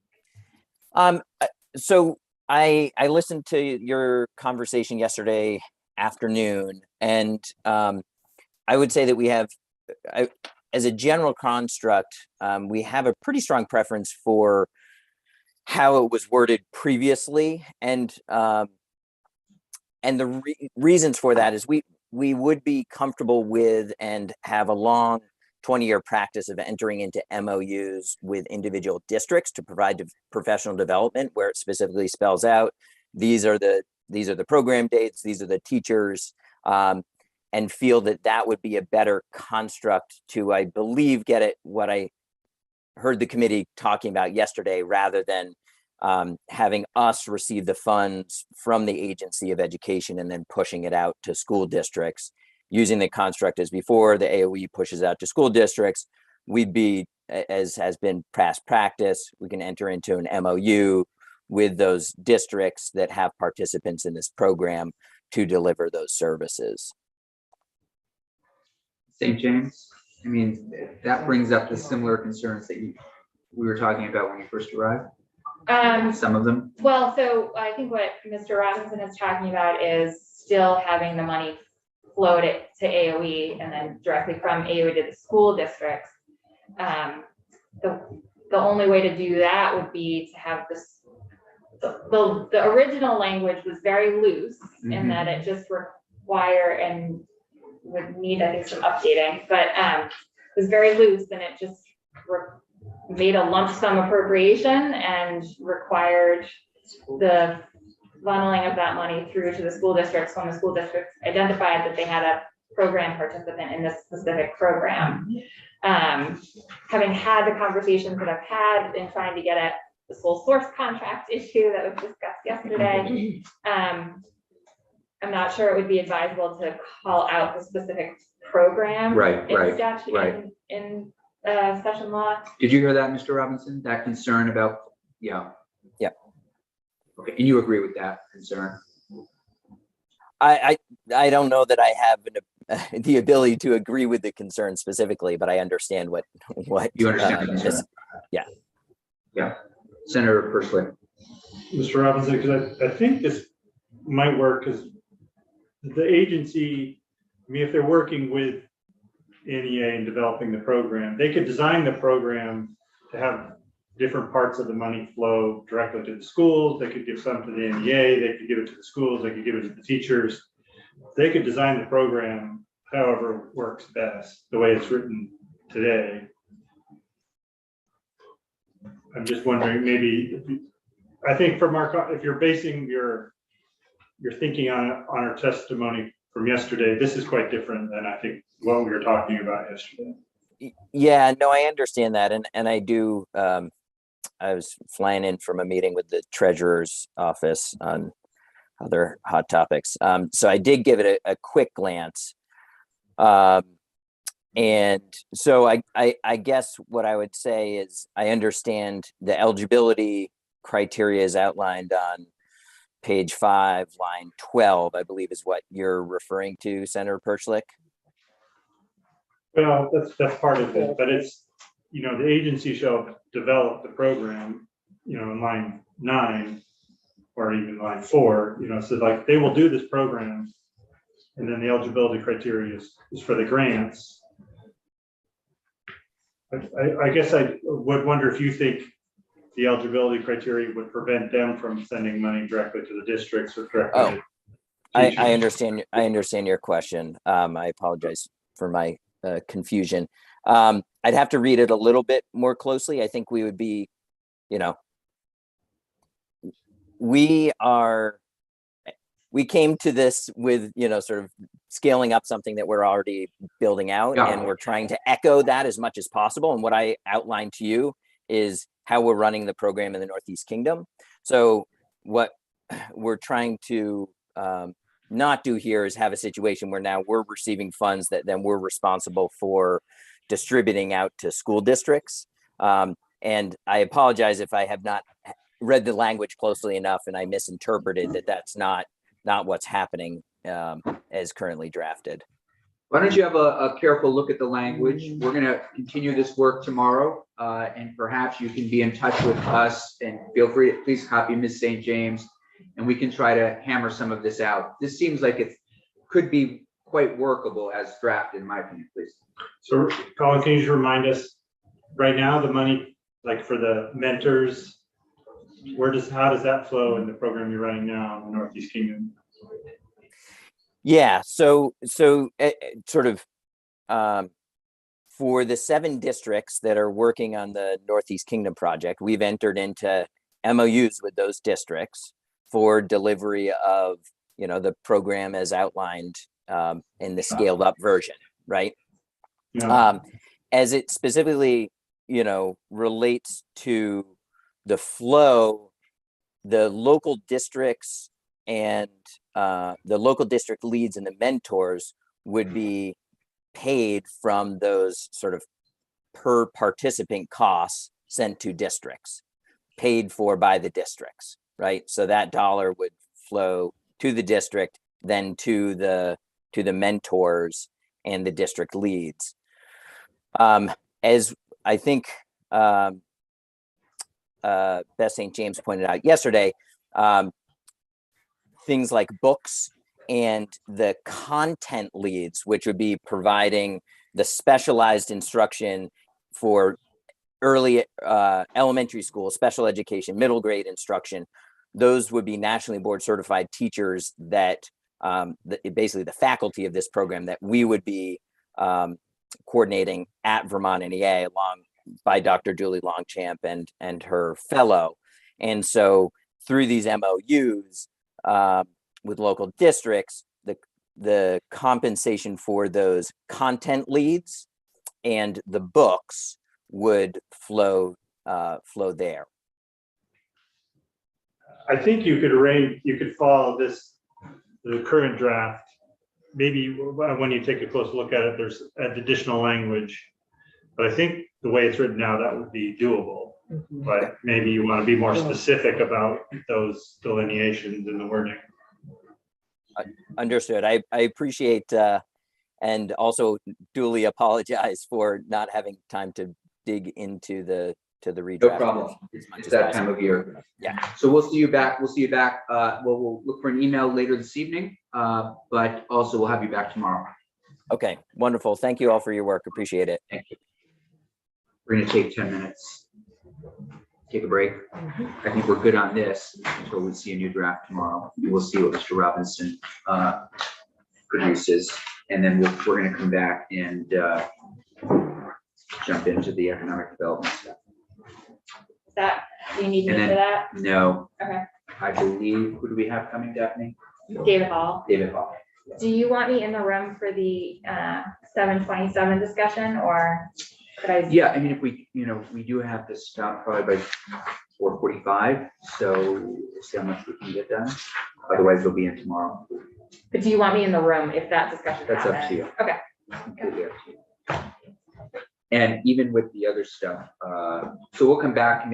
[SPEAKER 14] So I listened to your conversation yesterday afternoon, and I would say that we have, as a general construct, we have a pretty strong preference for how it was worded previously, and the reasons for that is we would be comfortable with and have a long 20-year practice of entering into MOUs with individual districts to provide professional development, where it specifically spells out these are the program dates, these are the teachers, and feel that would be a better construct to, I believe, get it what I heard the committee talking about yesterday, rather than having us receive the funds from the Agency of Education and then pushing it out to school districts. Using the construct as before, the AOE pushes out to school districts. We'd be, as has been past practice, we can enter into an MOU with those districts that have participants in this program to deliver those services.
[SPEAKER 1] St. James, I mean, that brings up the similar concerns that we were talking about when you first arrived. Some of them.
[SPEAKER 7] Well, so I think what Mr. Robinson is talking about is still having the money float it to AOE and then directly from AOE to the school districts. The only way to do that would be to have this, the original language was very loose in that it just require and would need, I think, some updating, but it was very loose, and it just made a lump sum appropriation and required the funneling of that money through to the school districts when the school districts identified that they had a program participant in this specific program. Having had the conversations that I've had in trying to get at the sole source contract issue that was discussed yesterday, I'm not sure it would be advisable to call out the specific program in statute in session law.
[SPEAKER 1] Did you hear that, Mr. Robinson? That concern about, yeah. Okay, and you agree with that concern?
[SPEAKER 14] I don't know that I have the ability to agree with the concern specifically, but I understand what
[SPEAKER 1] you understand. The concern. Yeah. Senator Persley.
[SPEAKER 5] Mr. Robinson, because I think this might work, because the agency, I mean, if they're working with NEA and developing the program, they could design the program to have different parts of the money flow directly to the schools. They could give some to the NEA, they could give it to the schools, they could give it to the teachers. They could design the program however works best, the way it's written today. I'm just wondering, maybe, I think from our, if you're basing your thinking on our testimony from yesterday, this is quite different than I think what we were talking about yesterday.
[SPEAKER 14] Yeah, no, I understand that. And I do, I was flying in from a meeting with the treasurer's office on other hot topics. So I did give it a quick glance. And so I guess what I would say is I understand the eligibility criteria is outlined on page 5, line 12, I believe is what you're referring to, Senator Perchlik.
[SPEAKER 5] Well, that's part of it, but it's, the agency shall develop the program, in line 9 or even line 4, so like they will do this program, and then the eligibility criteria is for the grants. I guess I would wonder if you think the eligibility criteria would prevent them from sending money directly to the districts or directly.
[SPEAKER 14] I understand your question. I apologize for my confusion. I'd have to read it a little bit more closely. I think we would be, we came to this with, sort of scaling up something that we're already building out, and we're trying to echo that as much as possible. And what I outlined to you is how we're running the program in the Northeast Kingdom. So what we're trying to not do here is have a situation where now we're receiving funds that then we're responsible for distributing out to school districts. And I apologize if I have not read the language closely enough and I misinterpreted that. That's not what's happening as currently drafted.
[SPEAKER 1] Why don't you have a careful look at the language? We're gonna continue this work tomorrow, and perhaps you can be in touch with us, and feel free to please copy Ms. St. James, and we can try to hammer some of this out. This seems like it could be quite workable as drafted, in my opinion, please.
[SPEAKER 5] So Colin, can you just remind us, right now, the money, like for the mentors, how does that flow in the program you're running now in the Northeast Kingdom?
[SPEAKER 14] Yeah, so sort of for the 7 districts that are working on the Northeast Kingdom project, we've entered into MOUs with those districts for delivery of, you know, the program as outlined in the scaled up version, right?
[SPEAKER 5] Yeah.
[SPEAKER 14] As it specifically, you know, relates to the flow, the local districts and the local district leads and the mentors would be paid from those sort of per participant costs sent to districts, paid for by the districts, right? So that dollar would flow to the district, then to the mentors and the district leads. As I think Beth St. James pointed out yesterday, things like books and the content leads, which would be providing the specialized instruction for early elementary school, special education, middle grade instruction, those would be nationally board certified teachers that basically the faculty of this program that we would be coordinating at Vermont NEA along by Dr. Julie Longchamp and her fellow. And so through these MOUs with local districts, the compensation for those content leads and the books would flow there.
[SPEAKER 5] I think you could follow the current draft. Maybe when you take a close look at it, there's additional language. But I think the way it's written now, that would be doable. But maybe you want to be more specific about those delineations in the wording.
[SPEAKER 14] Understood. I appreciate and also duly apologize for not having time to dig into the redraft.
[SPEAKER 1] No problem. It's that time of year.
[SPEAKER 14] Yeah.
[SPEAKER 1] So we'll see you back. We'll look for an email later this evening, but also we'll have you back tomorrow.
[SPEAKER 14] Okay, wonderful. Thank you all for your work. Appreciate it.
[SPEAKER 1] Thank you. We're gonna take 10 minutes. Take a break. I think we're good on this until we see a new draft tomorrow. We'll see what Mr. Robinson produces, and then we're gonna come back and jump into the economic development stuff.
[SPEAKER 7] Do you need me
[SPEAKER 1] And
[SPEAKER 7] for
[SPEAKER 1] then-
[SPEAKER 7] that?
[SPEAKER 1] No,
[SPEAKER 7] Okay.
[SPEAKER 1] I believe, who do we have coming, Daphne?
[SPEAKER 7] David Hall.
[SPEAKER 1] David Hall.
[SPEAKER 7] Do you want me in the room for the 727 discussion, or could I?
[SPEAKER 1] Yeah, I mean, if we, we do have to stop probably by 4:45, so we'll see how much we can get done. Otherwise, we'll be in tomorrow.
[SPEAKER 7] But do you want me in the room if that discussion
[SPEAKER 1] That's up to
[SPEAKER 7] happens?
[SPEAKER 1] you.
[SPEAKER 7] Okay.
[SPEAKER 1] Completely up to you. And even with the other stuff, so we'll come back, committee.